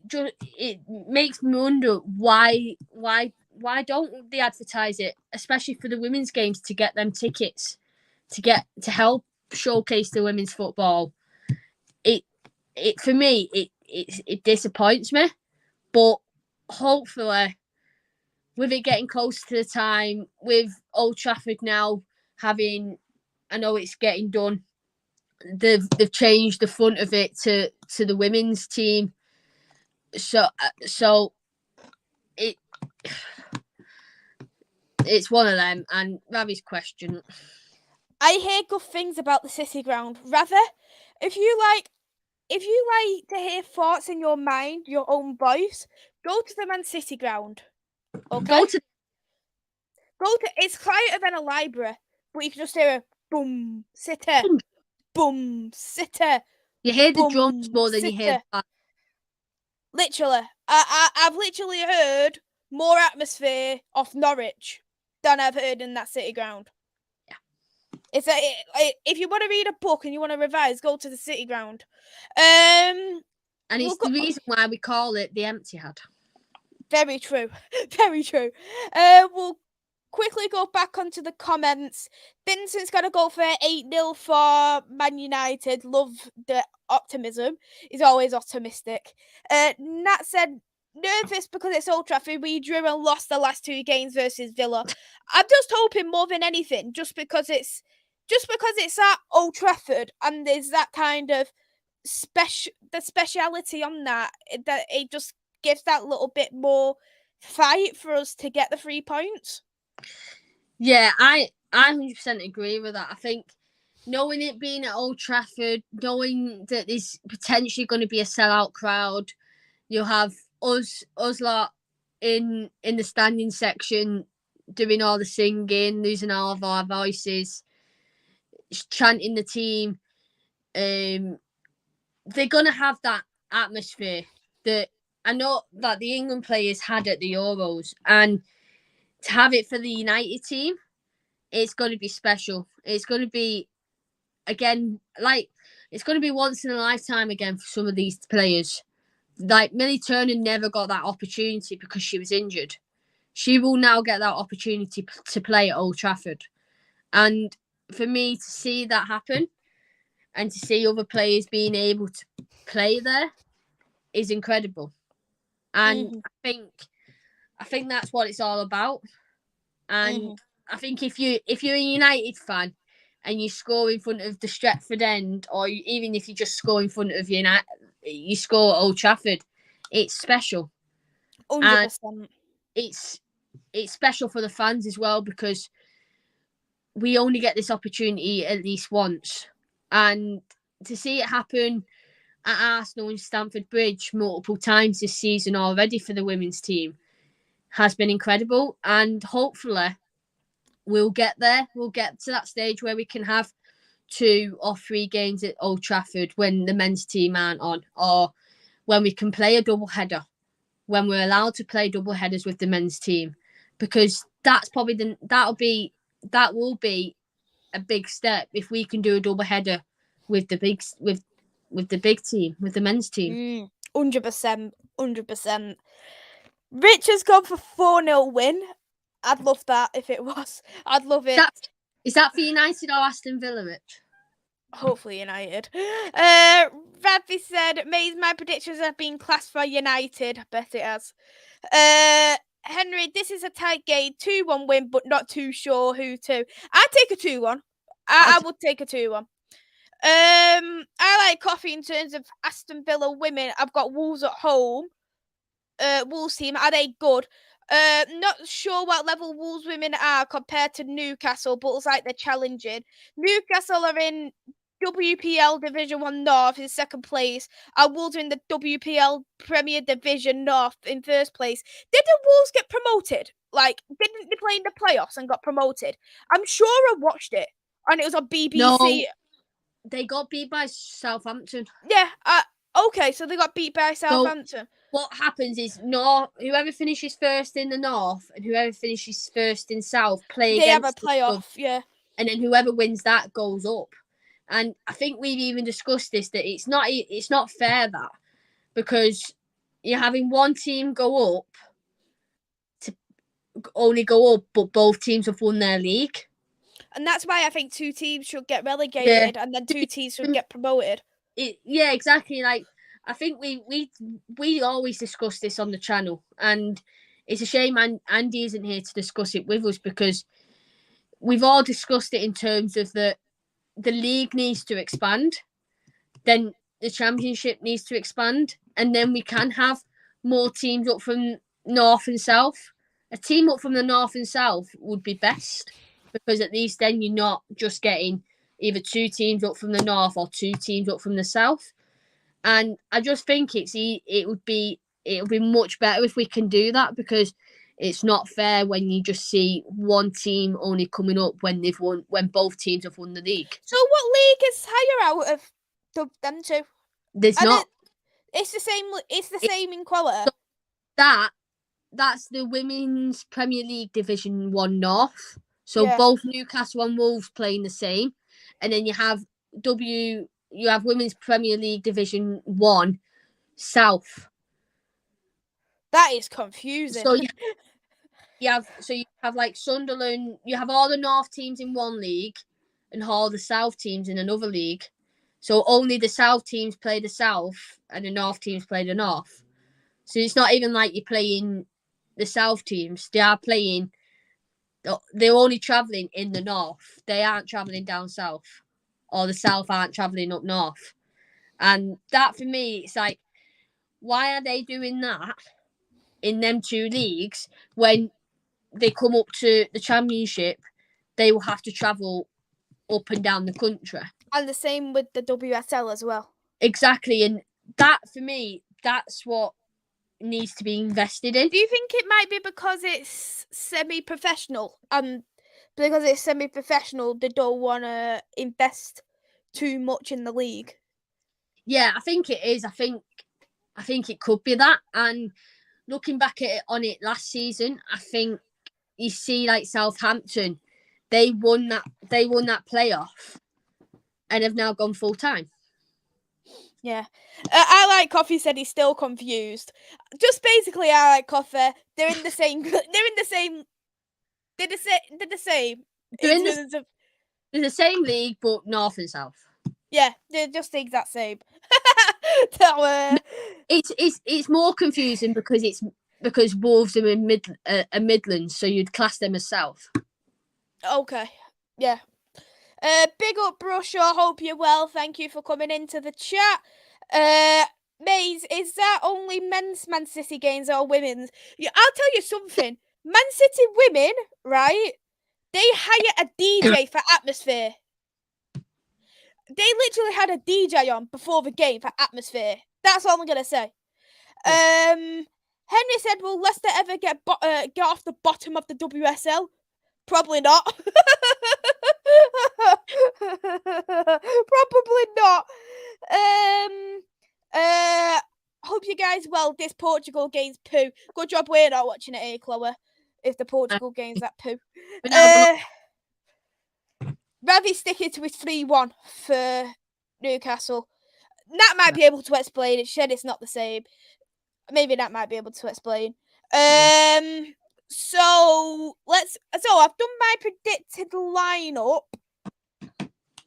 makes me wonder why don't they advertise it, especially for the women's games, to get them tickets, to help showcase the women's football. It for me it disappoints me, but hopefully with it getting closer to the time, with Old Trafford now having, I know it's getting done, they've changed the front of it to the women's team, so it's one of them. And Ravi's question, I hear good things about the City ground. Rather, if you like to hear thoughts in your mind, your own voice, go to the Man City ground. Okay. It's quieter than a library, but you can just hear a boom, City, boom, City. You hear the drums more than you hear. Literally, I've literally heard more atmosphere off Norwich than I've heard in that City ground. It's if you want to read a book and you want to revise, go to the City ground. And it's the reason why we call it the Etihad. Very true. Very true. We'll quickly go back onto the comments. Vincent's got to go for 8-0 for Man United. Love the optimism. He's always optimistic. Nat said, nervous because it's Old Trafford. We drew and lost the last 2 games versus Villa. I'm just hoping more than anything, just because it's at Old Trafford and there's that kind of speciality on that it just gives that little bit more fight for us to get the 3 points. Yeah, I 100% agree with that. I think knowing it being at Old Trafford, knowing that there's potentially going to be a sellout crowd, you'll have us lot in the standing section doing all the singing, losing all of our voices, chanting the team. They're going to have that atmosphere that I know that the England players had at the Euros, and to have it for the United team, it's going to be special. It's going to be, again, like, it's going to be once in a lifetime again for some of these players. Like, Millie Turner never got that opportunity because she was injured. She will now get that opportunity to play at Old Trafford. And for me to see that happen and to see other players being able to play there is incredible. And I think that's what it's all about. And I think if you're a United fan and you score in front of the Stretford end, or even if you just score in front of United, you score at Old Trafford, it's special. 100%. And it's special for the fans as well, because we only get this opportunity at least once. And to see it happen at Arsenal and Stamford Bridge multiple times this season already for the women's team has been incredible. And hopefully we'll get there. We'll get to that stage where we can have 2 or 3 games at Old Trafford when the men's team aren't on, or when we can play a double header, when we're allowed to play double headers with the men's team, because that's probably that will be a big step if we can do a double header with the big team, with the men's team. 100%, 100%. Rich has gone for 4-0 win. I'd love that if it was. I'd love it. Is that for United or Aston Villa, Rich? Hopefully United. Radby said, my predictions have been classed for United. I bet it has. Henry, this is a tight game. 2-1 win, but not too sure who to. I'd take a 2-1. I would take a 2-1. I like coffee in terms of Aston Villa Women. I've got Wolves at home. Wolves team, are they good? Not sure what level Wolves Women are compared to Newcastle, but it's like they're challenging. Newcastle are in WPL Division 1 North in second place. And Wolves are in the WPL Premier Division North in first place. Did the Wolves get promoted? Like, didn't they play in the playoffs and got promoted? I'm sure I watched it. And it was on BBC. No, they got beat by Southampton. Yeah, okay, so they got beat by Southampton. So what happens is whoever finishes first in the North and whoever finishes first in South play they against have a playoff, yeah. And then whoever wins that goes up. And I think we've even discussed this, that it's not fair, that, because you're having one team go up to only go up, but both teams have won their league. And that's why I think 2 teams should get relegated, and then 2 teams should get promoted. Yeah, exactly. Like, I think we always discuss this on the channel, and it's a shame Andy isn't here to discuss it with us, because we've all discussed it in terms of the league needs to expand, then the championship needs to expand, and then we can have more teams up from North and South. A team up from the North and South would be best, because at least then you're not just getting either 2 teams up from the North or 2 teams up from the South. And I just think it would be much better if we can do that, because it's not fair when you just see one team only coming up when both teams have won the league. So what league is higher out of them 2? There's not. It's the same. It's the same in quality. So that's the Women's Premier League Division 1 North. So both Newcastle and Wolves playing the same, and then you have Women's Premier League Division 1 South. That is confusing. So you have like Sunderland. You have all the North teams in one league, and all the South teams in another league. So only the South teams play the South, and the North teams play the North. So it's not even like you're playing the South teams. They are playing. They're only travelling in the North. They aren't travelling down South, or the South aren't travelling up North. And that, for me, it's like, why are they doing that in them 2 leagues when they come up to the Championship? They will have to travel up and down the country. And the same with the WSL as well. Exactly. And that, for me, that's what needs to be invested in. Do you think it might be because it's semi-professional? Because it's semi-professional, they don't want to invest too much in the league. Yeah, I think it is. I think it could be that. And looking back at it on it last season, I think you see like Southampton, they won that playoff, and have now gone full time. Yeah, I like Coffee said he's still confused. Just basically, I like Coffee. They're in the same. They're the same. They're the same league, but north and south. Yeah, they're just the exact same. It's more confusing because Wolves are in Midlands, so you'd class them as south. Okay, yeah. Big up, Brushaw. Hope you're well. Thank you for coming into the chat. Maze, is that only men's Man City games or women's? Yeah, I'll tell you something. Man City women, right? They hire a DJ for atmosphere. They literally had a DJ on before the game for atmosphere. That's all I'm gonna say. Henry said, "Will Leicester ever get off the bottom of the WSL? Probably not. Probably not. Hope you guys well. This Portugal game's poo. Good job we're not watching it, eh, Chloe? If the Portugal game's that poo. Ravi sticking to his 3-1 for Newcastle. Nat might be able to explain it. She said it's not the same. Maybe Nat might be able to explain. So I've done my predicted lineup.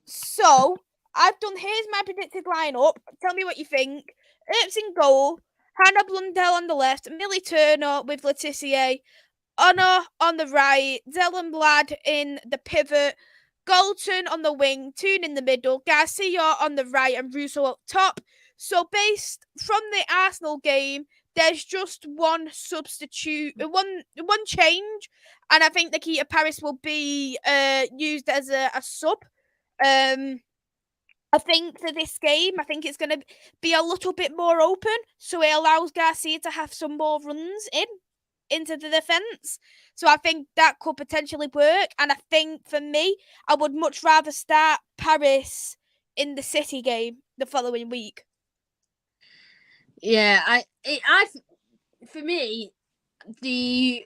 So here's my predicted lineup. Tell me what you think. Earps in goal, Hannah Blundell on the left, Millie Turner with Laetitia, Honor on the right, Zellen Blad in the pivot, Galton on the wing, Toon in the middle, Garcia on the right, and Russo up top. So based from the Arsenal game, there's just one substitute, one change, and I think Nikita Paris will be used as a sub. I think for this game, I think it's going to be a little bit more open, so it allows Garcia to have some more runs into the defence. So I think that could potentially work. And I think for me, I would much rather start Paris in the City game the following week. Yeah, for me, the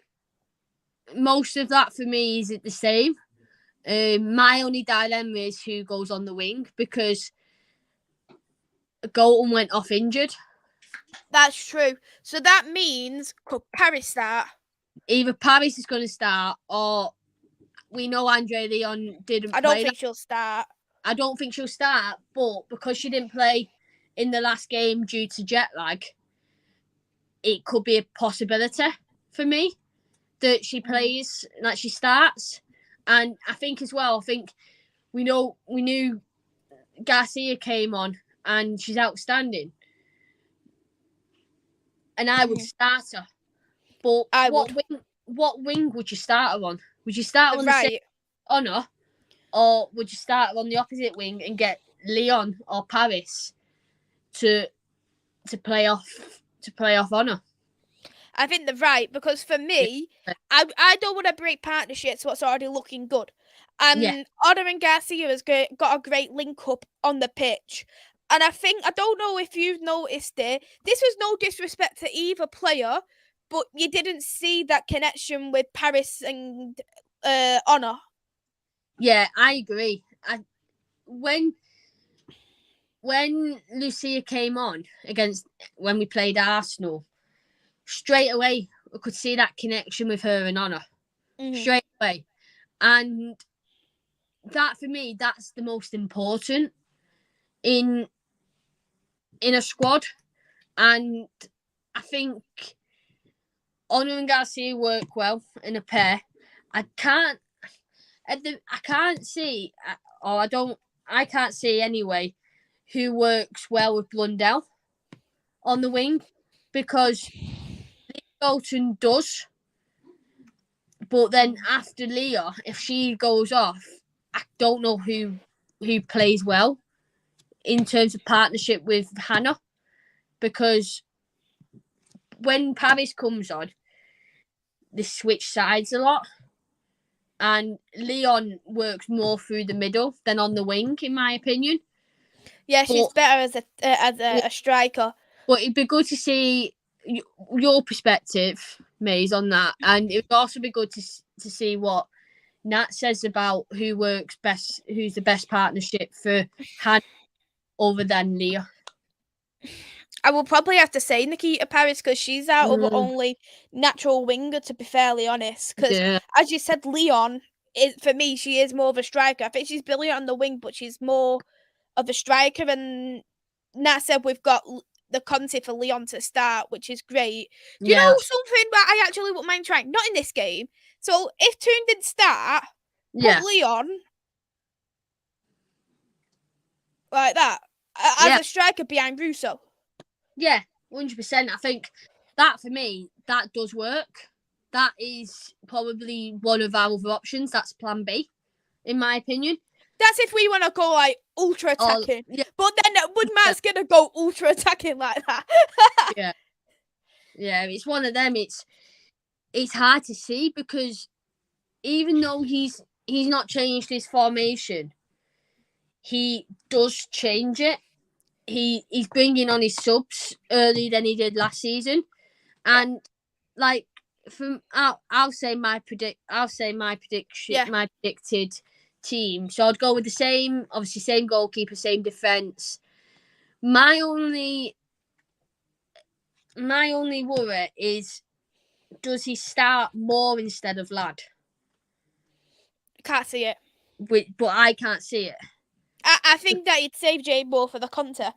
most of that for me is the same. My only dilemma is who goes on the wing because Galton went off injured. That's true. So that means could Paris start? Either Paris is going to start or we know Andre Leon didn't play. I don't think she'll start. I don't think she'll start, but because she didn't play in the last game due to jet lag, it could be a possibility for me that she plays, like she starts. And I think as well, we knew Garcia came on and she's outstanding. And I would start her. But what wing would you start her on? Would you start her on the same Honor? Or would you start her on the opposite wing and get Leon or Paris to play off Honor? I think they're right, because for me, I don't want to break partnerships what's already looking good. And Honor and Garcia has got a great link up on the pitch. And I don't know if you've noticed it, this was no disrespect to either player, but you didn't see that connection with Paris and Honor. Yeah, I agree. When Lucia came on when we played Arsenal, straight away I could see that connection with her and Honor. Straight away. And that for me, that's the most important in a squad. And I think Honor and Garcia work well in a pair. I can't see anyway who works well with Blundell on the wing, because Bolton does. But then after Leah, if she goes off, I don't know who plays well in terms of partnership with Hannah, because when Paris comes on, they switch sides a lot. And Leon works more through the middle than on the wing, in my opinion. Yeah, she's better as a striker. But it'd be good to see your perspective, Maze, on that. And it would also be good to see what Nat says about who works best, who's the best partnership for Hannah other than Leah. I will probably have to say Nikita Paris because she's our other only natural winger, to be fairly honest. Because, as you said, Leon, for me, she is more of a striker. I think she's brilliant on the wing, but she's more of a striker. And Nat said we've got the Conte for Leon to start, which is great. Do you know something that I actually wouldn't mind trying? Not in this game. So if Toon didn't start, put Leon like that as a striker behind Russo. Yeah, 100%. I think that for me, that does work. That is probably one of our other options. That's plan B, in my opinion. That's if we want to go like ultra attacking. But then would Matt's going to go ultra attacking like that? Yeah, it's one of them. It's hard to see because even though he's not changed his formation, he does change it. He's bringing on his subs earlier than he did last season, and like I'll say my predicted team. So I'd go with the same goalkeeper, same defense. My only worry is, does he start more instead of Lad? Can't see it. But I can't see it. I think that he'd save Jay Moore for the Conte.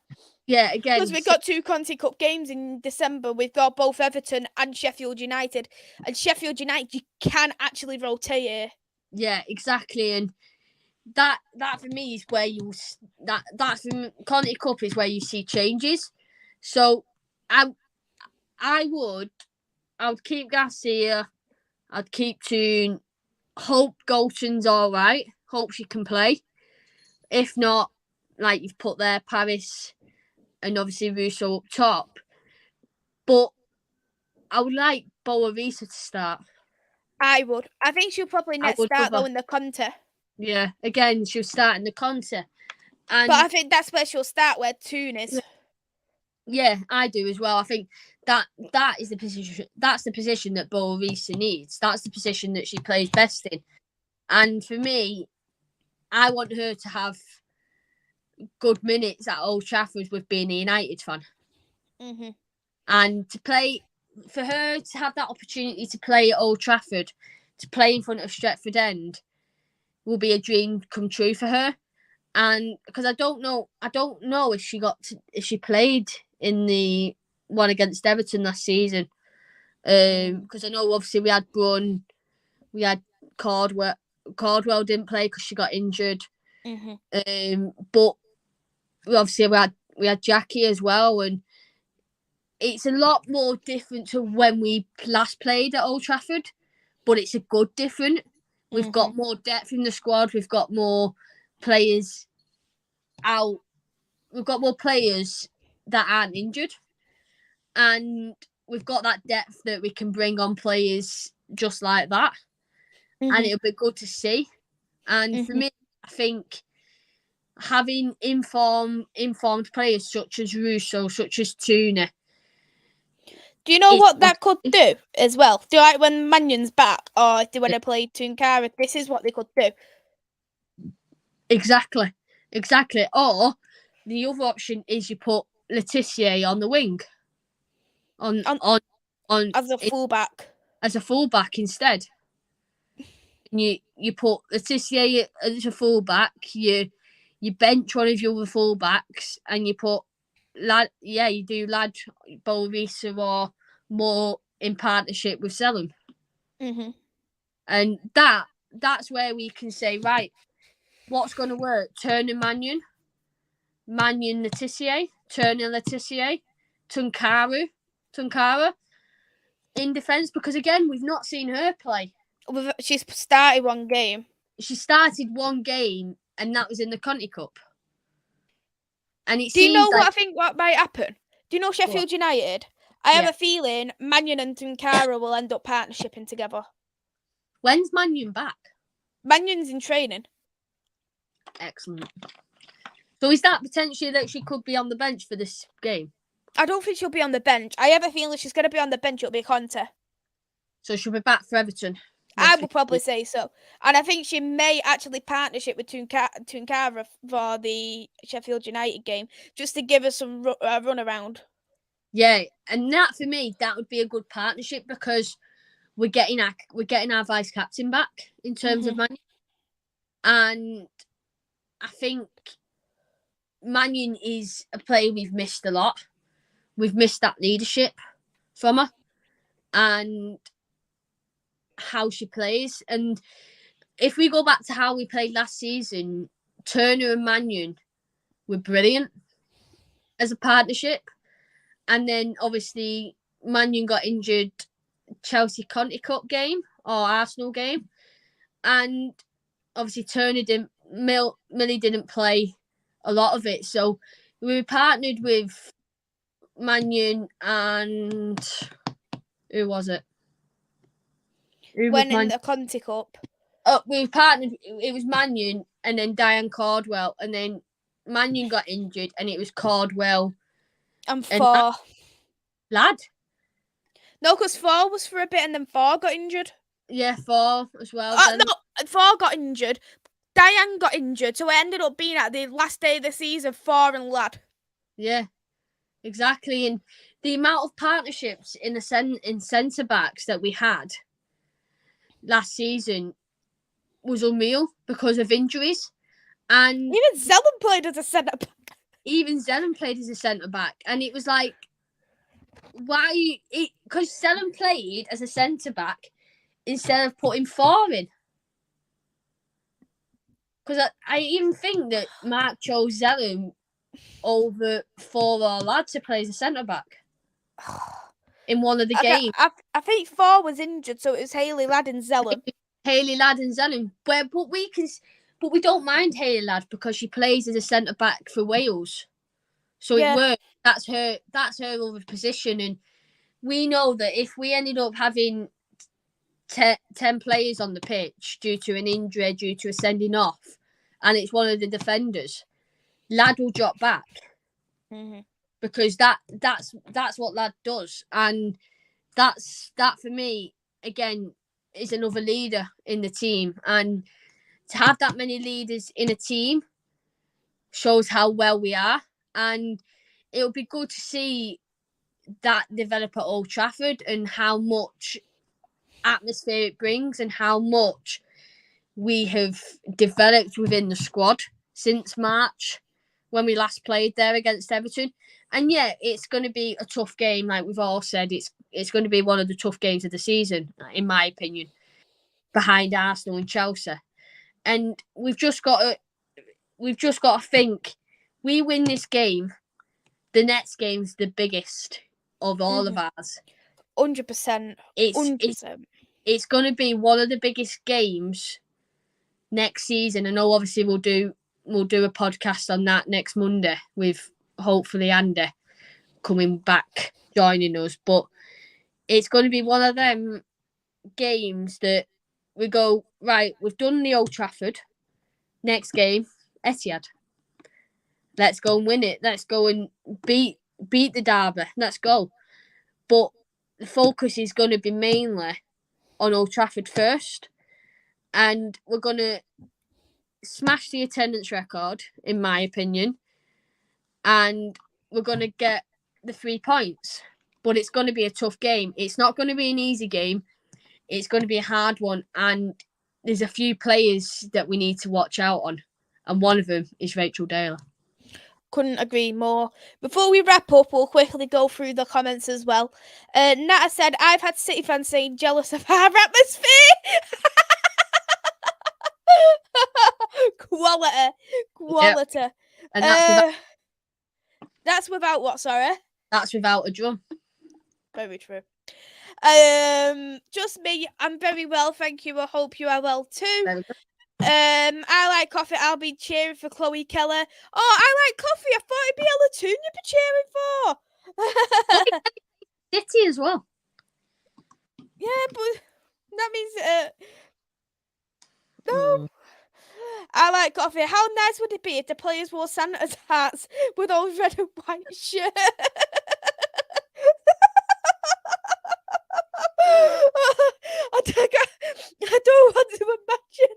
Yeah, again. Because we've got 2 Conte Cup games in December. We've got both Everton and Sheffield United. And Sheffield United, you can actually rotate it. Yeah, exactly. And that for me is where that from Conte Cup is where you see changes. So I would keep Garcia. I'd keep Toon. Hope Golton's all right. Hope she can play. If not, like you've put there, Paris and obviously Russo up top. But I would like Boarisa to start. I would. I think she'll probably next start though in the Conte. Yeah, again, she'll start in the Conte. But I think that's where she'll start, where Toon is. Yeah, I do as well. I think that is the position. That's the position that Boarisa needs. That's the position that she plays best in. And for me, I want her to have good minutes at Old Trafford with being a United fan. Mm-hmm. And for her to have that opportunity to play at Old Trafford, to play in front of Stretford End, will be a dream come true for her. And because I don't know if she played in the one against Everton last season. Because I know obviously we had Brun, we had Cardwell. Cardwell didn't play because she got injured. Mm-hmm. But obviously we had Jackie as well, and it's a lot more different to when we last played at Old Trafford. But it's a good different. We've got more depth in the squad. We've got more players out. We've got more players that aren't injured, and we've got that depth that we can bring on players just like that. And it'll be good to see. And for me, I think having informed players such as Russo, such as Tuna. Do you know what that could do as well? Do like when Mannion's back, or do when they play Tunkara, this is what they could do. Exactly. Or the other option is you put Laetitia on the wing. On as a fullback. As a fullback instead. You put Laetitia as a fullback, you bench one of your other fullbacks, and you put Lad Boarisa or more in partnership with Selim. Mm-hmm. And that's where we can say, right, what's going to work? Turner Mannion Laetitia, Turner Laetitia, Tunkara in defence, because again, we've not seen her play. She's started one game. She started one game, and that was in the Conti Cup. And do you know what I think what might happen? Do you know Sheffield United I have a feeling Mannion and Tunkara will end up partnershiping together. When's Mannion back? Mannion's in training. Excellent. So is that potentially that she could be on the bench for this game? I don't think she'll be on the bench. I have a feeling she's going to be on the bench. It'll be Conte. So she'll be back for Everton. I would probably say so. And I think she may actually partnership with Tunkara for the Sheffield United game, just to give us some run around. Yeah, and that for me, that would be a good partnership because we're getting our vice captain back in terms of Mannion. And I think Mannion is a player we've missed a lot. We've missed that leadership from her and how she plays. And if we go back to how we played last season, Turner and Mannion were brilliant as a partnership. And then obviously Mannion got injured Chelsea Conti Cup game or Arsenal game. And obviously Turner Millie didn't play a lot of it. So we partnered with Mannion and who was it? When in the Conti Cup. We partnered, it was Mannion and then Diane Caldwell, and then Mannion got injured and it was Caldwell and Farr. Lad? No, because Farr was for a bit and then Farr got injured. Yeah, Farr as well. No, Farr got injured. Diane got injured, so it ended up being at the last day of the season, Farr and Lad. Yeah, exactly. And the amount of partnerships in centre backs that we had last season was unreal because of injuries. And even Zelen played as a centre back. And it was like, why? Because Zelen played as a centre back instead of putting Farr in. Because I even think that Mark chose Zelen over Farr or Lad to play as a centre back in one of the games. I think Farr was injured, so it was Hayley Ladd and Zelen. Hayley Ladd and Zelen, but we don't mind Hayley Ladd because she plays as a centre back for Wales, so it works. That's her other position, and we know that if we ended up having 10 players on the pitch due to an injury, due to a sending off, and it's one of the defenders, Ladd will drop back because that's what Ladd does, and that for me again is another leader in the team, and to have that many leaders in a team shows how well we are, and it'll be good to see that develop at Old Trafford and how much atmosphere it brings and how much we have developed within the squad since March when we last played there against Everton. And yeah, it's going to be a tough game, like we've all said. It's going to be one of the tough games of the season, in my opinion, behind Arsenal and Chelsea. And we've just got to think, we win this game, the next game's the biggest of all of ours. 100%. It's going to be one of the biggest games next season. I know obviously we'll do a podcast on that next Monday with hopefully Andy coming back joining us, but it's going to be one of them games that we go, right, we've done the Old Trafford, next game Etihad, let's go and win it, let's go and beat the derby, let's go. But the focus is going to be mainly on Old Trafford first, and we're going to smash the attendance record, in my opinion, and we're going to get the 3 points. But it's going to be a tough game. It's not going to be an easy game. It's going to be a hard one, and there's a few players that we need to watch out on, and one of them is Rachel Taylor. Couldn't agree more. Before we wrap up, we'll quickly go through the comments as well. Nata said, I've had City fans saying jealous of our atmosphere. Quality. Yep. And that's without what, sorry? That's without a drum. Very true. Just me, I'm very well, thank you. I hope you are well too. I like coffee. I'll be cheering for Chloe Keller. Oh, I like coffee. I thought it'd be Ella Toon you'd be cheering for. City as well. Yeah, but that means no. I like coffee. How nice would it be if the players wore Santa's hats with those red and white shirts? I don't want to imagine.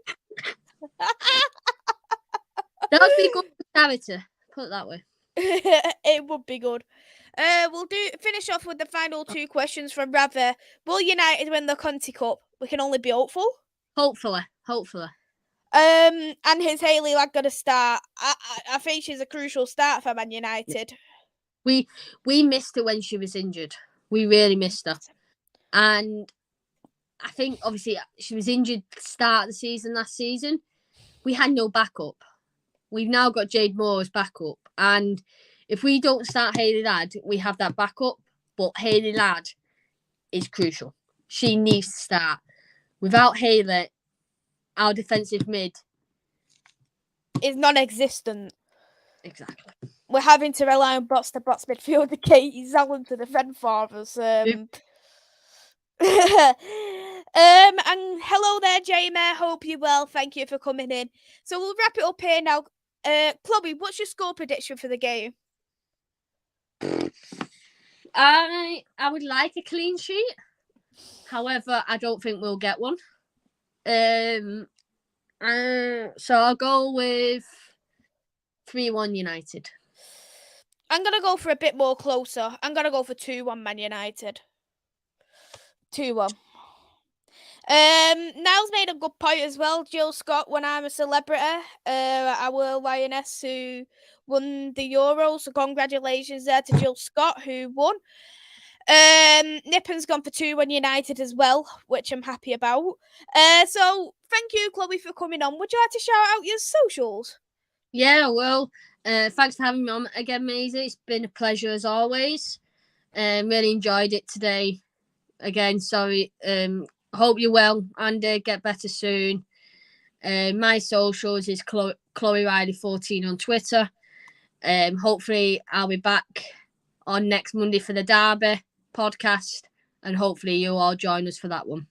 That would be good for character. Put it that way. It would be good. We'll finish off with the final two questions from Rather. Will United win the Conti Cup? We can only be hopeful. Hopefully. And is Hayley Ladd going to start? I think she's a crucial start for Man United. We missed her when she was injured. We really missed her. And I think, obviously, she was injured start of the season last season. We had no backup. We've now got Jade Moore as backup. And if we don't start Hayley Ladd, we have that backup. But Hayley Ladd is crucial. She needs to start. Without Hayley, our defensive mid is non-existent. Exactly. We're having to rely on box-to-box midfielder Katie Zallen to defend for us. And hello there, Jamie. Hope you're well. Thank you for coming in. So we'll wrap it up here now. Chloe, what's your score prediction for the game? I would like a clean sheet. However, I don't think we'll get one. So I'll go with 3-1 United. I'm going to go for a bit more closer. I'm going to go for 2-1 Man United. 2-1. Niall's made a good point as well. Jill Scott, when I'm a celebrity, our lioness who won the Euros. So congratulations there to Jill Scott who won. Nippon's gone for 2-1 United as well, which I'm happy about. So thank you, Chloe, for coming on. Would you like to shout out your socials? Yeah, well, thanks for having me on again, Maisy. It's been a pleasure as always. Really enjoyed it today. Again, sorry. Hope you're well and get better soon. My socials is Chloe Riley 14 on Twitter. Hopefully I'll be back on next Monday for the Derby podcast, and hopefully you'll all join us for that one.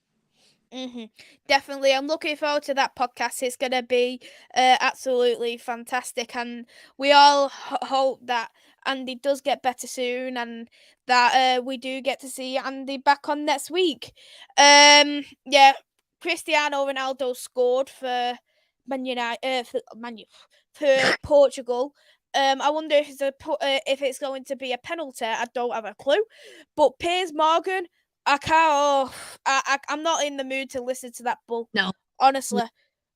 Definitely. I'm looking forward to that podcast. It's going to be absolutely fantastic, and we all hope that Andy does get better soon and that we do get to see Andy back on next week. Yeah, Cristiano Ronaldo scored for Man United, for Portugal. I wonder if it's going to be a penalty. I don't have a clue. But Piers Morgan, I can't. I'm not in the mood to listen to that bull. No, honestly.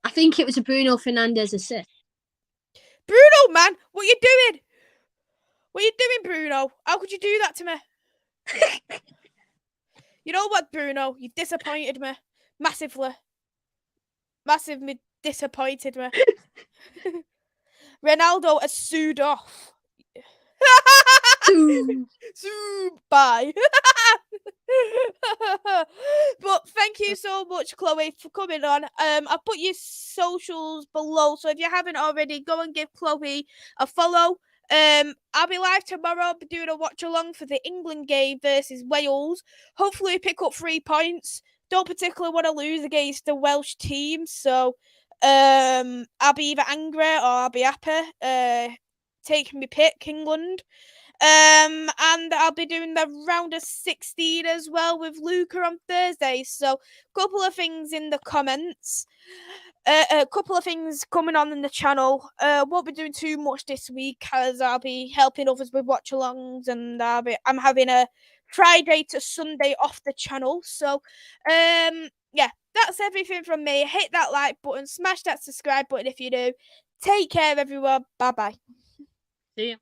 I think it was a Bruno Fernandes assist. Bruno, man, what are you doing? What are you doing, Bruno? How could you do that to me? You know what, Bruno? You've disappointed me massively. Massively disappointed me. Ronaldo has sued off. Bye. But thank you so much, Chloe, for coming on. I'll put your socials below, so if you haven't already, go and give Chloe a follow. I'll be live tomorrow. I'll be doing a watch along for the England game versus Wales. Hopefully pick up 3 points. Don't particularly want to lose against the Welsh team, so I'll be either angry or I'll be happy. Taking me pick, England. And I'll be doing the round of 16 as well with Luca on Thursday. So, a couple of things in the comments. A couple of things coming on in the channel. Won't be doing too much this week as I'll be helping others with watch-alongs, and I'm having a Friday to Sunday off the channel. So, yeah, that's everything from me. Hit that like button, smash that subscribe button if you do. Take care, everyone. Bye-bye. See ya.